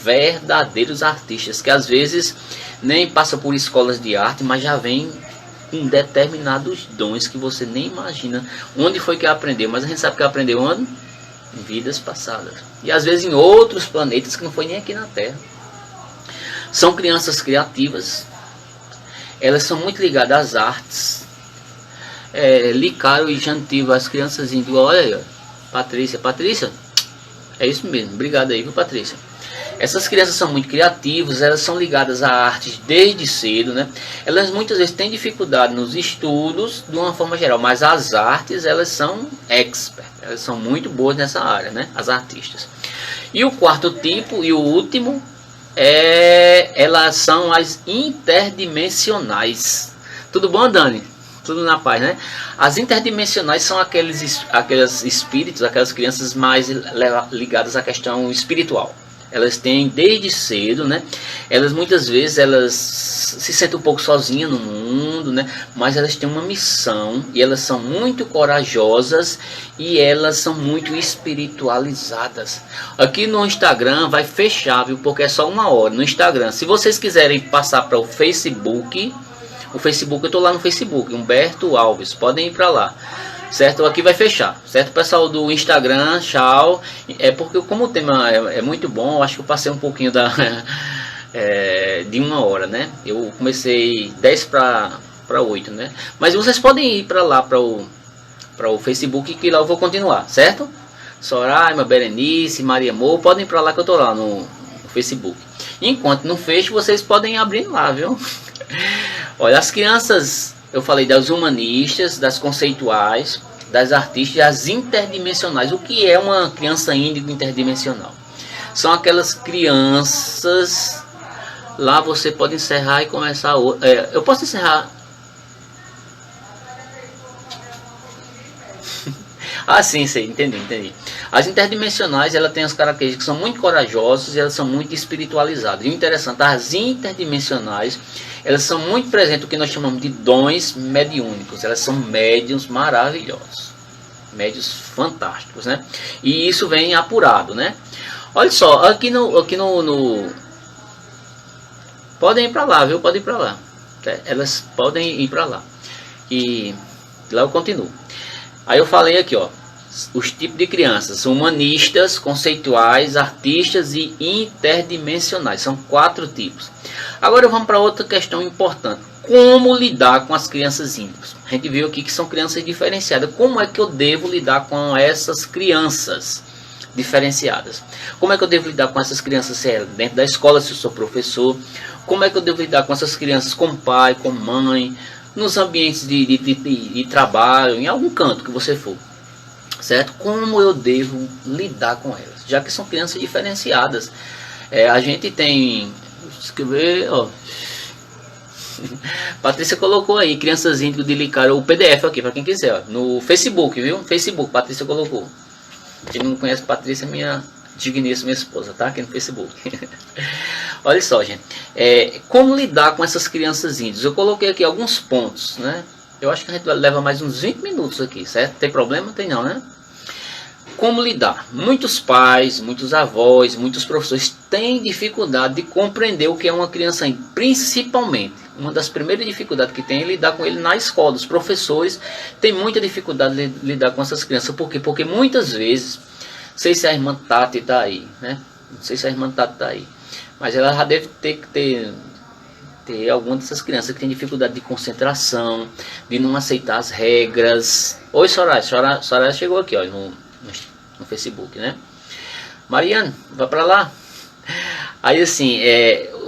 verdadeiros artistas, que às vezes nem passam por escolas de arte, mas já vem com determinados dons que você nem imagina onde foi que aprendeu, mas a gente sabe que aprendeu onde? Em vidas passadas. E às vezes em outros planetas que não foi nem aqui na Terra. São crianças criativas, elas são muito ligadas às artes. Licaro e Jantivo, as crianças indo, olha aí, Patrícia, é isso mesmo, obrigado aí, viu, Patrícia? Essas crianças são muito criativas, elas são ligadas a artes desde cedo, né? Elas muitas vezes têm dificuldade nos estudos, de uma forma geral, mas as artes, elas são expert, elas são muito boas nessa área, né? As artistas. E o quarto tipo, e o último, elas são as interdimensionais. Tudo bom, Dani? Tudo na paz, né? As interdimensionais são aqueles espíritos, aquelas crianças mais ligadas à questão espiritual. Elas têm desde cedo, né? Elas muitas vezes se sentem um pouco sozinhas no mundo, né? Mas elas têm uma missão e elas são muito corajosas e elas são muito espiritualizadas. Aqui no Instagram vai fechar, viu? Porque é só 1 hora no Instagram. Se vocês quiserem passar para o Facebook, eu tô lá no Facebook, Humberto Alves, podem ir para lá. Certo? Aqui vai fechar, certo? Pessoal do Instagram, tchau. Porque como o tema é muito bom, eu acho que eu passei um pouquinho de 1 hora, né? Eu comecei 10 para 8, né? Mas vocês podem ir para lá, para o Facebook, que lá eu vou continuar, certo? Soraima, Berenice, Maria Amor, podem ir para lá que eu tô lá no Facebook. Enquanto não fecho, vocês podem abrir lá, viu? Olha, as crianças... Eu falei das humanistas, das conceituais, das artistas e das interdimensionais. O que é uma criança índigo interdimensional? São aquelas crianças... Lá você pode encerrar e começar... eu posso encerrar... sim, entendi. As interdimensionais, ela tem as características que são muito corajosas e elas são muito espiritualizadas. E o interessante, as interdimensionais... Elas são muito presentes, o que nós chamamos de dons mediúnicos. Elas são médiuns maravilhosos. Médiuns fantásticos, né? E isso vem apurado, né? Olha só, aqui no podem ir para lá, viu? Podem ir para lá. Elas podem ir para lá. E lá eu continuo. Aí eu falei aqui, ó. Os tipos de crianças: humanistas, conceituais, artistas e interdimensionais. São 4 tipos. Agora vamos para outra questão importante. Como lidar com as crianças índigas? A gente viu aqui que são crianças diferenciadas. Como é que eu devo lidar com essas crianças diferenciadas? Como é que eu devo lidar com essas crianças dentro da escola, se eu sou professor? Como é que eu devo lidar com essas crianças com pai, com mãe, nos ambientes de trabalho, em algum canto que você for? Certo? Como eu devo lidar com elas? Já que são crianças diferenciadas. A gente tem... Escrever, ó. Patrícia colocou aí, crianças índigo de Licaro, o PDF aqui, para quem quiser, ó, no Facebook, viu? Facebook, Patrícia colocou. Quem não conhece Patrícia, minha digníssima esposa, tá? Aqui no Facebook. Olha só, gente. Como lidar com essas crianças índigas? Eu coloquei aqui alguns pontos, né? Eu acho que a gente leva mais uns 20 minutos aqui, certo? Tem problema? Tem não, né? Como lidar? Muitos pais, muitos avós, muitos professores têm dificuldade de compreender o que é uma criança índiga. Principalmente, uma das primeiras dificuldades que tem é lidar com ele na escola. Os professores têm muita dificuldade de lidar com essas crianças. Por quê? Porque muitas vezes, não sei se a irmã Tati está aí, né? Não sei se a irmã Tati está aí, mas ela já deve ter alguma dessas crianças que tem dificuldade de concentração, de não aceitar as regras. Oi, Soraya. Soraya chegou aqui, ó, no Facebook, né? Mariana, vai para lá. Aí assim,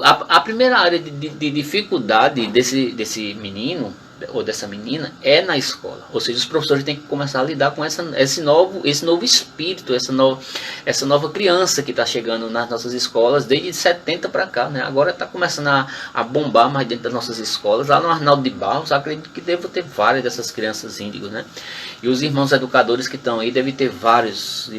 a primeira área de dificuldade desse menino ou dessa menina é na escola. Ou seja, os professores têm que começar a lidar com esse novo espírito, essa nova criança que está chegando nas nossas escolas desde 70 para cá, né? Agora está começando a bombar mais dentro das nossas escolas. Lá no Arnaldo de Barros, acredito que devo ter várias dessas crianças índigos, né? E os irmãos educadores que estão aí devem ter várias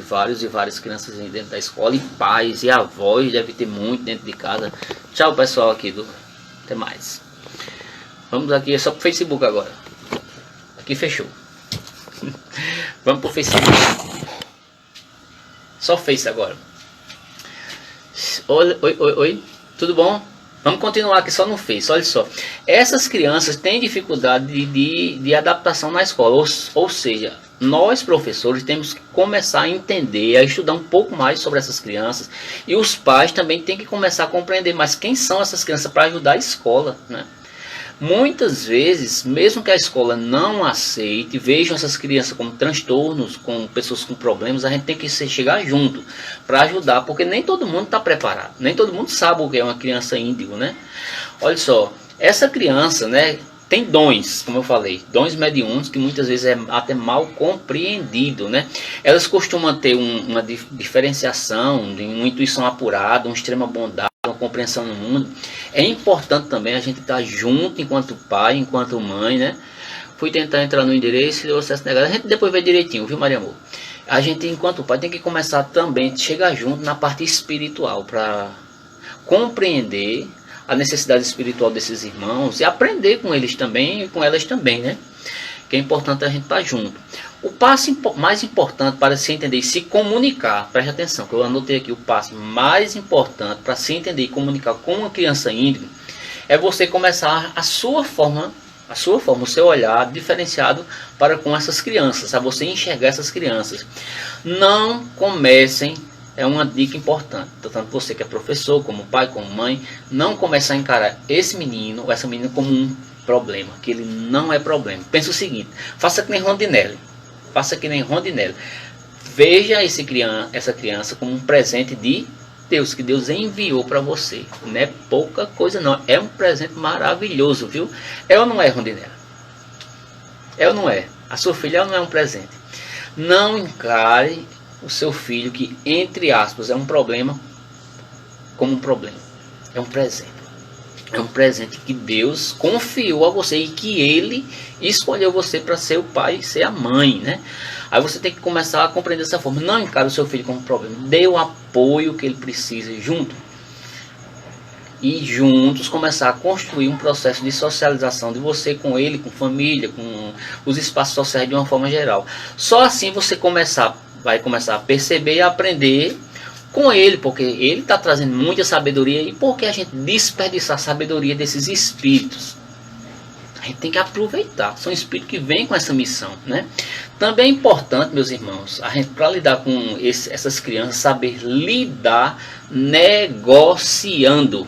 crianças dentro da escola, e pais e avós devem ter muito dentro de casa. Tchau, pessoal aqui até mais. Vamos aqui, é só pro Facebook agora. Aqui fechou. Vamos pro Facebook. Só Face agora. Oi, tudo bom? Vamos continuar aqui só no Face, olha só. Essas crianças têm dificuldade de adaptação na escola, ou seja, nós professores temos que começar a entender, a estudar um pouco mais sobre essas crianças. E os pais também têm que começar a compreender mais quem são essas crianças para ajudar a escola, né? Muitas vezes, mesmo que a escola não aceite, vejam essas crianças como transtornos, como pessoas com problemas, a gente tem que chegar junto para ajudar, porque nem todo mundo está preparado, nem todo mundo sabe o que é uma criança índigo, né? Olha só, essa criança, né, tem dons, como eu falei, dons mediúnicos que muitas vezes é até mal compreendido, né? Elas costumam ter uma diferenciação, uma intuição apurada, uma extrema bondade, uma compreensão no mundo. É importante também a gente estar junto enquanto pai, enquanto mãe, né? Fui tentar entrar no endereço e deu acesso negado. A gente depois vê direitinho, viu, Maria Amor? A gente, enquanto pai, tem que começar também a chegar junto na parte espiritual para compreender a necessidade espiritual desses irmãos e aprender com eles também e com elas também, né? Que é importante a gente estar junto. O passo mais importante para se entender e se comunicar, preste atenção, que eu anotei aqui, o passo mais importante para se entender e comunicar com uma criança índigo é você começar a sua forma, o seu olhar diferenciado para com essas crianças, a você enxergar essas crianças. Não comecem, é uma dica importante, tanto você que é professor, como pai, como mãe, não começar a encarar esse menino ou essa menina como um problema, que ele não é problema. Pensa o seguinte, faça que nem Rondinelli. Faça que nem Rondinelli. Veja essa criança como um presente de Deus, que Deus enviou para você. Não é pouca coisa não, é um presente maravilhoso, viu? É ou não é, Rondinelli? É ou não é? A sua filha não é um presente. Não encare o seu filho, que entre aspas é um problema, como um problema. É um presente. É um presente que Deus confiou a você e que Ele escolheu você para ser o pai e ser a mãe, né? Aí você tem que começar a compreender dessa forma. Não encare o seu filho como um problema. Dê o apoio que ele precisa junto. E juntos começar a construir um processo de socialização de você com ele, com família, com os espaços sociais de uma forma geral. Só assim você vai começar a perceber e aprender com ele, porque ele está trazendo muita sabedoria. E por que a gente desperdiçar a sabedoria desses espíritos? A gente tem que aproveitar. São espíritos que vêm com essa missão, né? Também é importante, meus irmãos, a gente, para lidar com essas crianças, saber lidar negociando.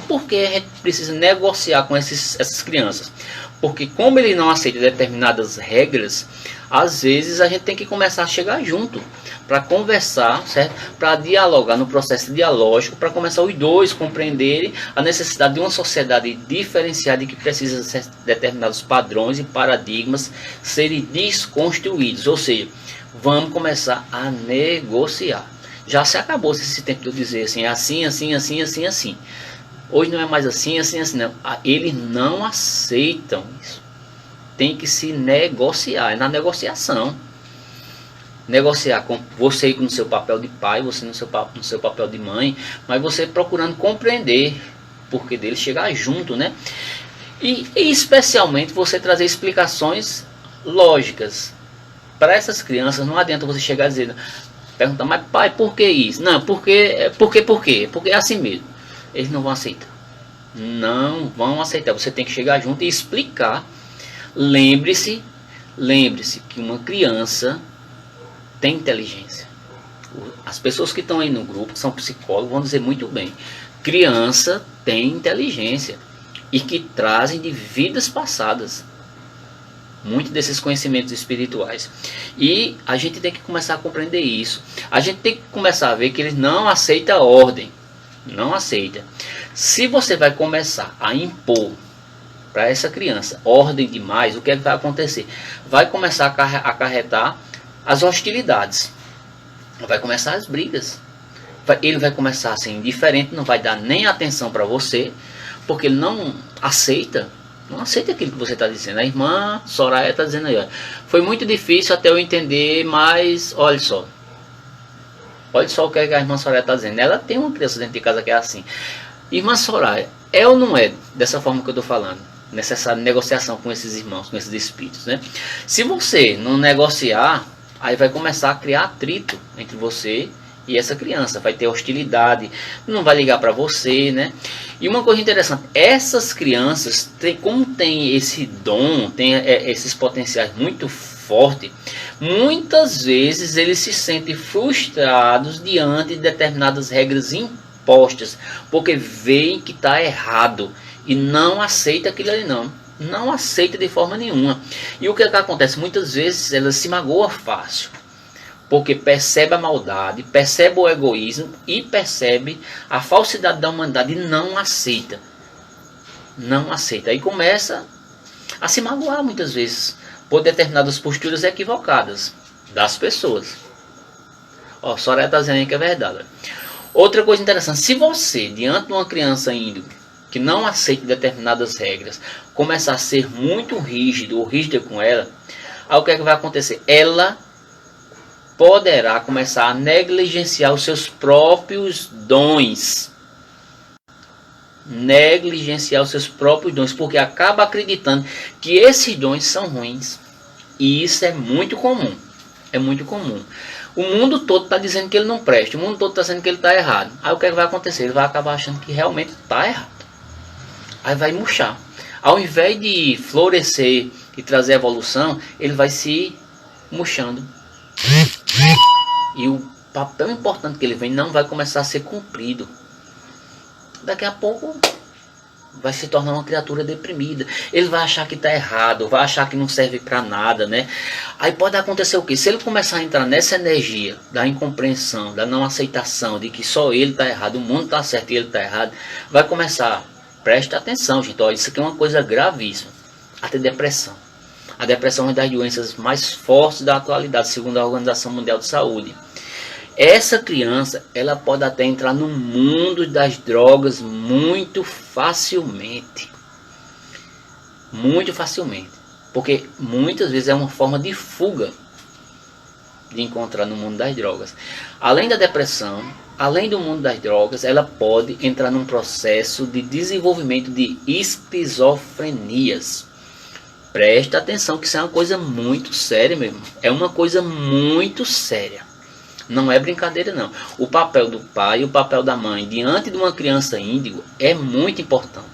Por que a gente precisa negociar com essas crianças? Porque como ele não aceita determinadas regras, às vezes a gente tem que começar a chegar junto para conversar, certo? Para dialogar no processo dialógico, para começar os dois compreenderem a necessidade de uma sociedade diferenciada e que precisa de determinados padrões e paradigmas serem desconstruídos. Ou seja, vamos começar a negociar. Já se acabou esse tempo de eu dizer assim, assim. Hoje não é mais assim, não. Eles não aceitam isso. Tem que se negociar, é na negociação. Negociar com você no seu papel de pai, você no seu papel de mãe, mas você procurando compreender porque dele, chegar junto, né? E especialmente você trazer explicações lógicas. Para essas crianças não adianta você chegar a dizer, perguntar, mas pai, por que isso? Não, por quê? Porque é assim mesmo. Eles não vão aceitar. Não vão aceitar. Você tem que chegar junto e explicar. Lembre-se que uma criança tem inteligência. As pessoas que estão aí no grupo, que são psicólogos, vão dizer muito bem. Criança tem inteligência e que trazem de vidas passadas muitos desses conhecimentos espirituais. E a gente tem que começar a compreender isso. A gente tem que começar a ver que eles não aceitam ordem. Não aceita. Se você vai começar a impor para essa criança ordem demais, o que é que vai acontecer? Vai começar a acarretar as hostilidades. Vai começar as brigas. Ele vai começar a ser indiferente, não vai dar nem atenção para você, porque ele não aceita aquilo que você está dizendo. A irmã Soraya está dizendo aí, olha, foi muito difícil até eu entender, mas olha só o que a irmã Soraya está dizendo. Ela tem uma criança dentro de casa que é assim. Irmã Soraya, é ou não é dessa forma que eu estou falando? Necessária negociação com esses irmãos, com esses espíritos, né? Se você não negociar, aí vai começar a criar atrito entre você E essa criança vai ter hostilidade, não vai ligar para você, né? E uma coisa interessante, essas crianças, como tem esse dom, tem esses potenciais muito fortes, muitas vezes eles se sentem frustrados diante de determinadas regras impostas, porque veem que está errado e não aceita aquilo ali não aceita de forma nenhuma. E o que acontece? Muitas vezes elas se magoam fácil, porque percebe a maldade, percebe o egoísmo e percebe a falsidade da humanidade e não aceita. Não aceita. Aí começa a se magoar muitas vezes por determinadas posturas equivocadas das pessoas. Ó, Soraya está dizendo aí que é verdade. Outra coisa interessante, se você, diante de uma criança índigo, que não aceita determinadas regras, começar a ser muito rígido ou rígida com ela, aí o que é que vai acontecer? Ela poderá começar a negligenciar os seus próprios dons. Negligenciar os seus próprios dons, porque acaba acreditando que esses dons são ruins. E isso é muito comum. É muito comum. O mundo todo está dizendo que ele não presta, o mundo todo está dizendo que ele está errado. Aí o que é que vai acontecer? Ele vai acabar achando que realmente está errado. Aí vai murchar. Ao invés de florescer e trazer evolução, ele vai se murchando. E o papel importante que ele vem não vai começar a ser cumprido. Daqui a pouco vai se tornar uma criatura deprimida. Ele vai achar que está errado, vai achar que não serve para nada, né? Aí pode acontecer o quê? Se ele começar a entrar nessa energia da incompreensão, da não aceitação, de que só ele está errado, o mundo está certo e ele está errado, vai começar, presta atenção, gente, olha, isso aqui é uma coisa gravíssima, a ter depressão. A depressão é uma das doenças mais fortes da atualidade, segundo a Organização Mundial de Saúde. Essa criança, ela pode até entrar no mundo das drogas muito facilmente. Muito facilmente. Porque muitas vezes é uma forma de fuga de encontrar no mundo das drogas. Além da depressão, além do mundo das drogas, ela pode entrar num processo de desenvolvimento de esquizofrenias. Presta atenção que isso é uma coisa muito séria mesmo. É uma coisa muito séria. Não é brincadeira não. O papel do pai e o papel da mãe diante de uma criança índigo é muito importante.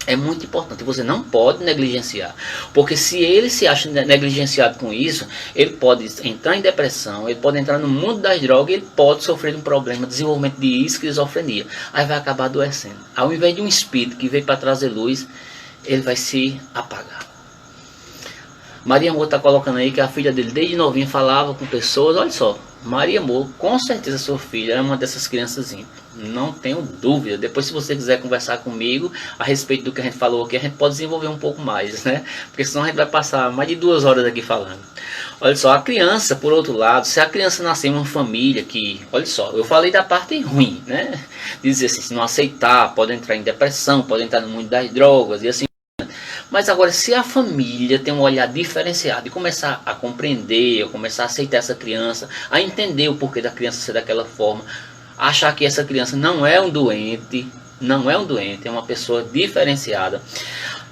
É muito importante. Você não pode negligenciar. Porque se ele se acha negligenciado com isso, ele pode entrar em depressão, ele pode entrar no mundo das drogas, ele pode sofrer um problema de desenvolvimento de esquizofrenia. Aí vai acabar adoecendo. Ao invés de um espírito que veio para trazer luz, ele vai se apagar. Maria Amor está colocando aí que a filha dele desde novinha falava com pessoas. Olha só, Maria Amor, com certeza sua filha é uma dessas crianças índigas. Não tenho dúvida. Depois, se você quiser conversar comigo a respeito do que a gente falou aqui, a gente pode desenvolver um pouco mais, né? Porque senão a gente vai passar mais de 2 horas aqui falando. Olha só, a criança, por outro lado, se a criança nascer em uma família que, olha só, eu falei da parte ruim, né? Dizer assim, se não aceitar, pode entrar em depressão, pode entrar no mundo das drogas e assim. Mas agora, se a família tem um olhar diferenciado e começar a compreender, ou começar a aceitar essa criança, a entender o porquê da criança ser daquela forma, achar que essa criança não é um doente, é uma pessoa diferenciada.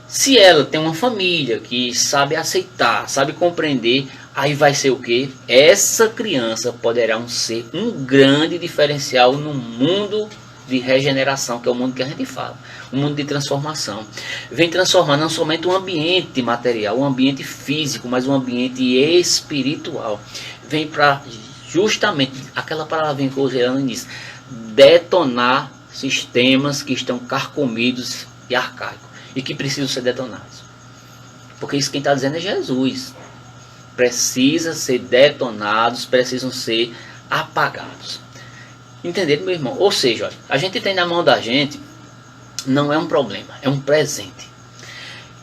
Se ela tem uma família que sabe aceitar, sabe compreender, aí vai ser o quê? Essa criança poderá ser um grande diferencial no mundo de regeneração, que é o mundo que a gente fala, um mundo de transformação. Vem transformar não somente um ambiente material, um ambiente físico, mas um ambiente espiritual. Vem para justamente aquela palavra que eu usei no início, detonar sistemas que estão carcomidos e arcaicos e que precisam ser detonados. Porque isso quem está dizendo é Jesus. Precisa ser detonados, precisam ser apagados. Entenderam, meu irmão? Ou seja, olha, a gente tem na mão da gente, não é um problema, é um presente.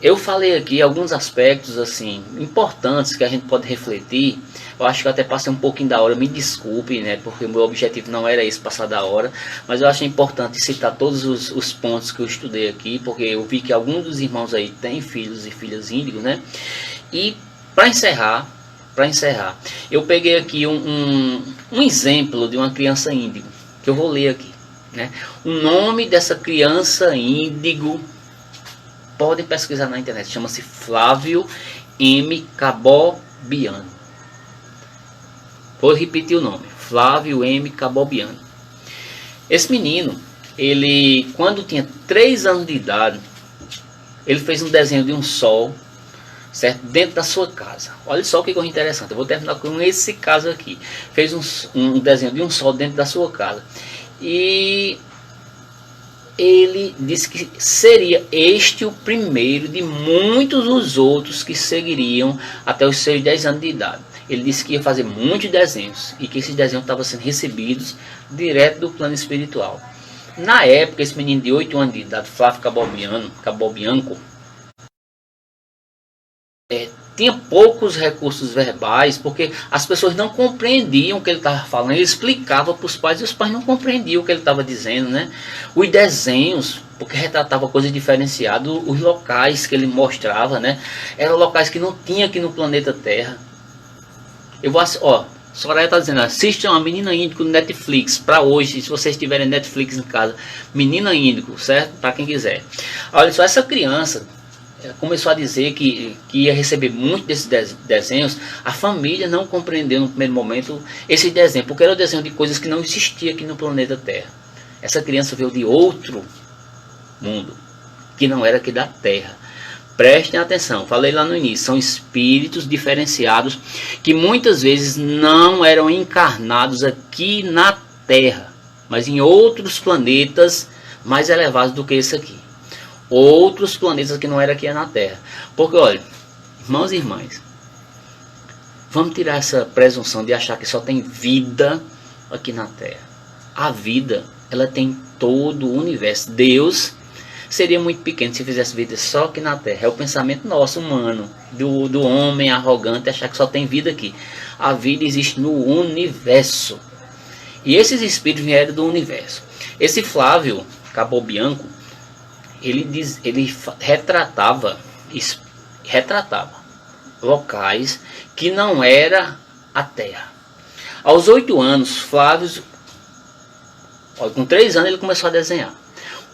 Eu falei aqui alguns aspectos assim importantes que a gente pode refletir. Eu acho que eu até passei um pouquinho da hora, me desculpe, né? Porque o meu objetivo não era esse, passar da hora. Mas eu achei importante citar todos os pontos que eu estudei aqui, porque eu vi que alguns dos irmãos aí têm filhos e filhas índigos, né? E para encerrar, eu peguei aqui um exemplo de uma criança índigo, que eu vou ler aqui, né? O nome dessa criança índigo, podem pesquisar na internet, chama-se Flávio M. Cabobiano. Vou repetir o nome, Flávio M. Cabobiano. Esse menino, ele, quando tinha 3 anos de idade, ele fez um desenho de um sol, certo? Dentro da sua casa. Olha só o que coisa interessante. Eu vou terminar com esse caso aqui. Fez um desenho de um sol dentro da sua casa. E ele disse que seria este o primeiro de muitos os outros que seguiriam até os seus 10 anos de idade. Ele disse que ia fazer muitos desenhos e que esses desenhos estavam sendo recebidos direto do plano espiritual. Na época, esse menino de 8 anos de idade, Flávio Cabobianco, tinha poucos recursos verbais, porque as pessoas não compreendiam o que ele estava falando. Ele explicava para os pais e os pais não compreendiam o que ele estava dizendo, né? Os desenhos, porque retratava coisas diferenciadas, os locais que ele mostrava, né? Eram locais que não tinha aqui no planeta Terra. Eu vou, ó, Soraya está dizendo, assistam a Menina Índico no Netflix, para hoje, se vocês tiverem Netflix em casa, Menina Índico, certo? Para quem quiser. Olha só, essa criança começou a dizer que ia receber muito desses desenhos. A família não compreendeu no primeiro momento esse desenho, porque era o desenho de coisas que não existiam aqui no planeta Terra. Essa criança veio de outro mundo, que não era aqui da Terra. Prestem atenção, falei lá no início, são espíritos diferenciados que muitas vezes não eram encarnados aqui na Terra, mas em outros planetas mais elevados do que esse aqui. Outros planetas que não era aqui na Terra. Porque olha, irmãos e irmãs, vamos tirar essa presunção de achar que só tem vida aqui na Terra. A vida, ela tem todo o universo. Deus seria muito pequeno se fizesse vida só aqui na Terra. É o pensamento nosso, humano, do homem arrogante, achar que só tem vida aqui. A vida existe no universo. E esses espíritos vieram do universo. Esse Flávio Cabobianco, ele retratava locais que não era a Terra. Aos 8 anos, Flávio, com 3 anos ele começou a desenhar.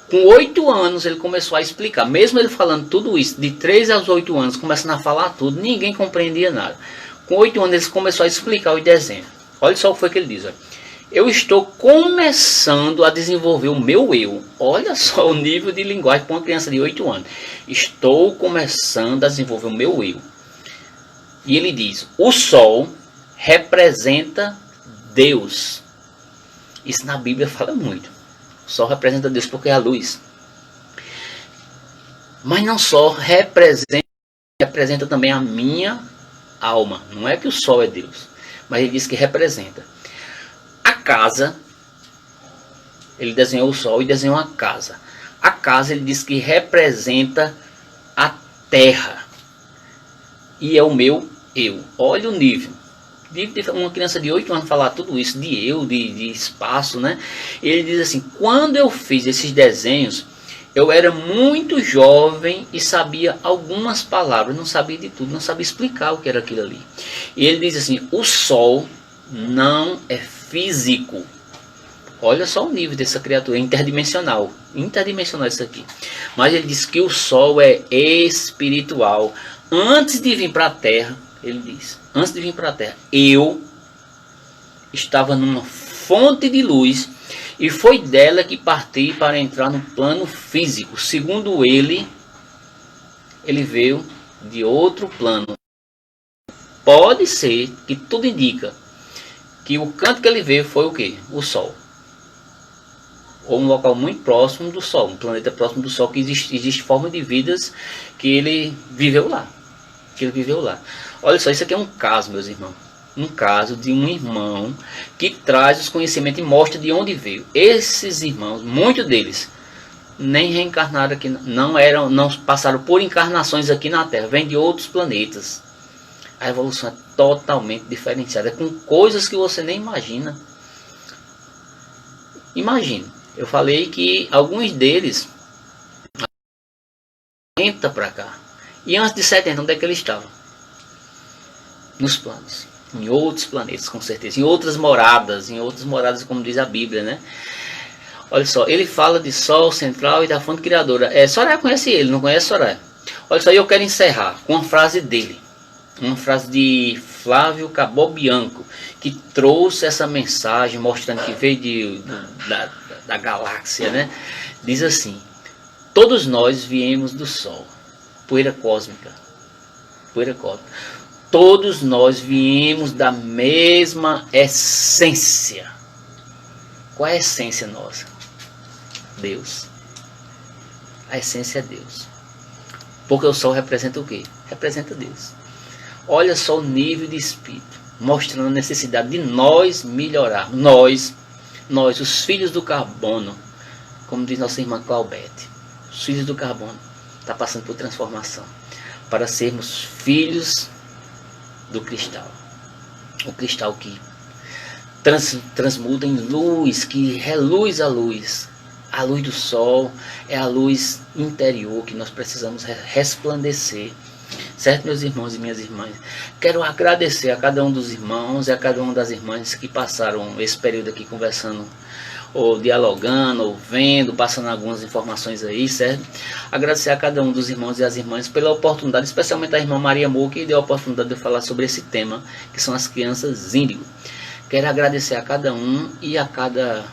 Com 8 anos ele começou a explicar, mesmo ele falando tudo isso, de 3 aos 8 anos, começando a falar tudo, ninguém compreendia nada. Com 8 anos ele começou a explicar o desenho. Olha só o que foi que ele diz, olha. Eu estou começando a desenvolver o meu eu. Olha só o nível de linguagem para uma criança de 8 anos. Estou começando a desenvolver o meu eu. E ele diz, o sol representa Deus. Isso na Bíblia fala muito. O sol representa Deus porque é a luz. Mas não só representa também a minha alma. Não é que o sol é Deus, mas ele diz que representa. A casa, ele desenhou o sol e desenhou a casa. A casa ele diz que representa a terra. E é o meu eu. Olha o nível. De uma criança de 8 anos falar tudo isso, de eu, de espaço, né? Ele diz assim, quando eu fiz esses desenhos, eu era muito jovem e sabia algumas palavras, não sabia de tudo, não sabia explicar o que era aquilo ali. E ele diz assim, o sol não é físico. Olha só o nível dessa criatura, interdimensional. Interdimensional isso aqui. Mas ele diz que o sol é espiritual. Antes de vir para a Terra, ele diz, antes de vir para a Terra, eu estava numa fonte de luz e foi dela que parti para entrar no plano físico. Segundo ele veio de outro plano. Pode ser que tudo indica que o canto que ele veio foi o quê? O Sol. Ou um local muito próximo do Sol, um planeta próximo do Sol, que existe forma de vidas que ele viveu lá. Olha só, isso aqui é um caso, meus irmãos. Um caso de um irmão que traz os conhecimentos e mostra de onde veio. Esses irmãos, muitos deles, nem reencarnaram aqui, não passaram por encarnações aqui na Terra, vêm de outros planetas. A evolução é totalmente diferenciada, é com coisas que você nem imagina. Imagina, eu falei que alguns deles 70 para cá. E antes de 70, onde é que ele estava? Nos planos, em outros planetas, com certeza, em outras moradas, como diz a Bíblia, né? Olha só, ele fala de Sol central e da fonte criadora. Soraya conhece ele, não conhece Soraya? Olha só, eu quero encerrar com uma frase dele. Uma frase de Flávio Cabobianco, que trouxe essa mensagem mostrando que veio da galáxia, né? Diz assim: todos nós viemos do Sol, poeira cósmica, poeira cósmica. Todos nós viemos da mesma essência. Qual é a essência nossa? Deus. A essência é Deus. Porque o Sol representa o quê? Representa Deus. Olha só o nível de espírito, mostrando a necessidade de nós melhorarmos. Nós, os filhos do carbono, como diz nossa irmã Claudete, os filhos do carbono, está passando por transformação, para sermos filhos do cristal. O cristal que transmuda em luz, que reluz a luz. A luz do sol é a luz interior que nós precisamos resplandecer. Certo, meus irmãos e minhas irmãs? Quero agradecer a cada um dos irmãos e a cada uma das irmãs que passaram esse período aqui conversando, ou dialogando, ou vendo, passando algumas informações aí, certo? Agradecer a cada um dos irmãos e as irmãs pela oportunidade, especialmente a irmã Maria Moura, que deu a oportunidade de eu falar sobre esse tema, que são as crianças índigo. Quero agradecer a cada um e a cada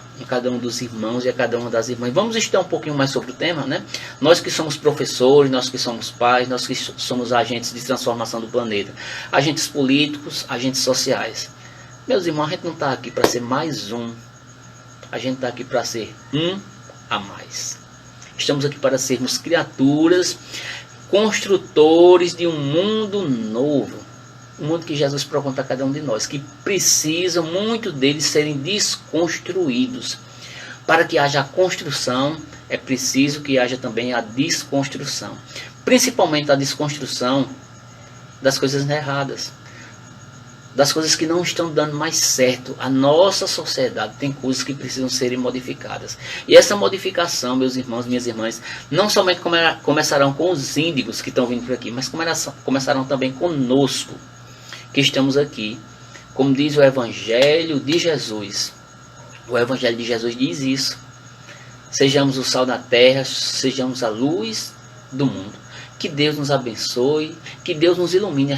um dos irmãos e a cada uma das irmãs. Vamos estudar um pouquinho mais sobre o tema, né? Nós que somos professores, nós que somos pais, nós que somos agentes de transformação do planeta, agentes políticos, agentes sociais. Meus irmãos, a gente não está aqui para ser mais um, a gente está aqui para ser um a mais. Estamos aqui para sermos criaturas, construtores de um mundo novo. Um mundo que Jesus propõe para cada um de nós, que precisam muito deles serem desconstruídos. Para que haja a construção, é preciso que haja também a desconstrução. Principalmente a desconstrução das coisas erradas, das coisas que não estão dando mais certo. A nossa sociedade tem coisas que precisam serem modificadas. E essa modificação, meus irmãos, minhas irmãs, não somente começarão com os índigos que estão vindo por aqui, mas começarão também conosco, que estamos aqui. Como diz o Evangelho de Jesus. O Evangelho de Jesus diz isso. Sejamos o sal da terra, sejamos a luz do mundo. Que Deus nos abençoe, que Deus nos ilumine.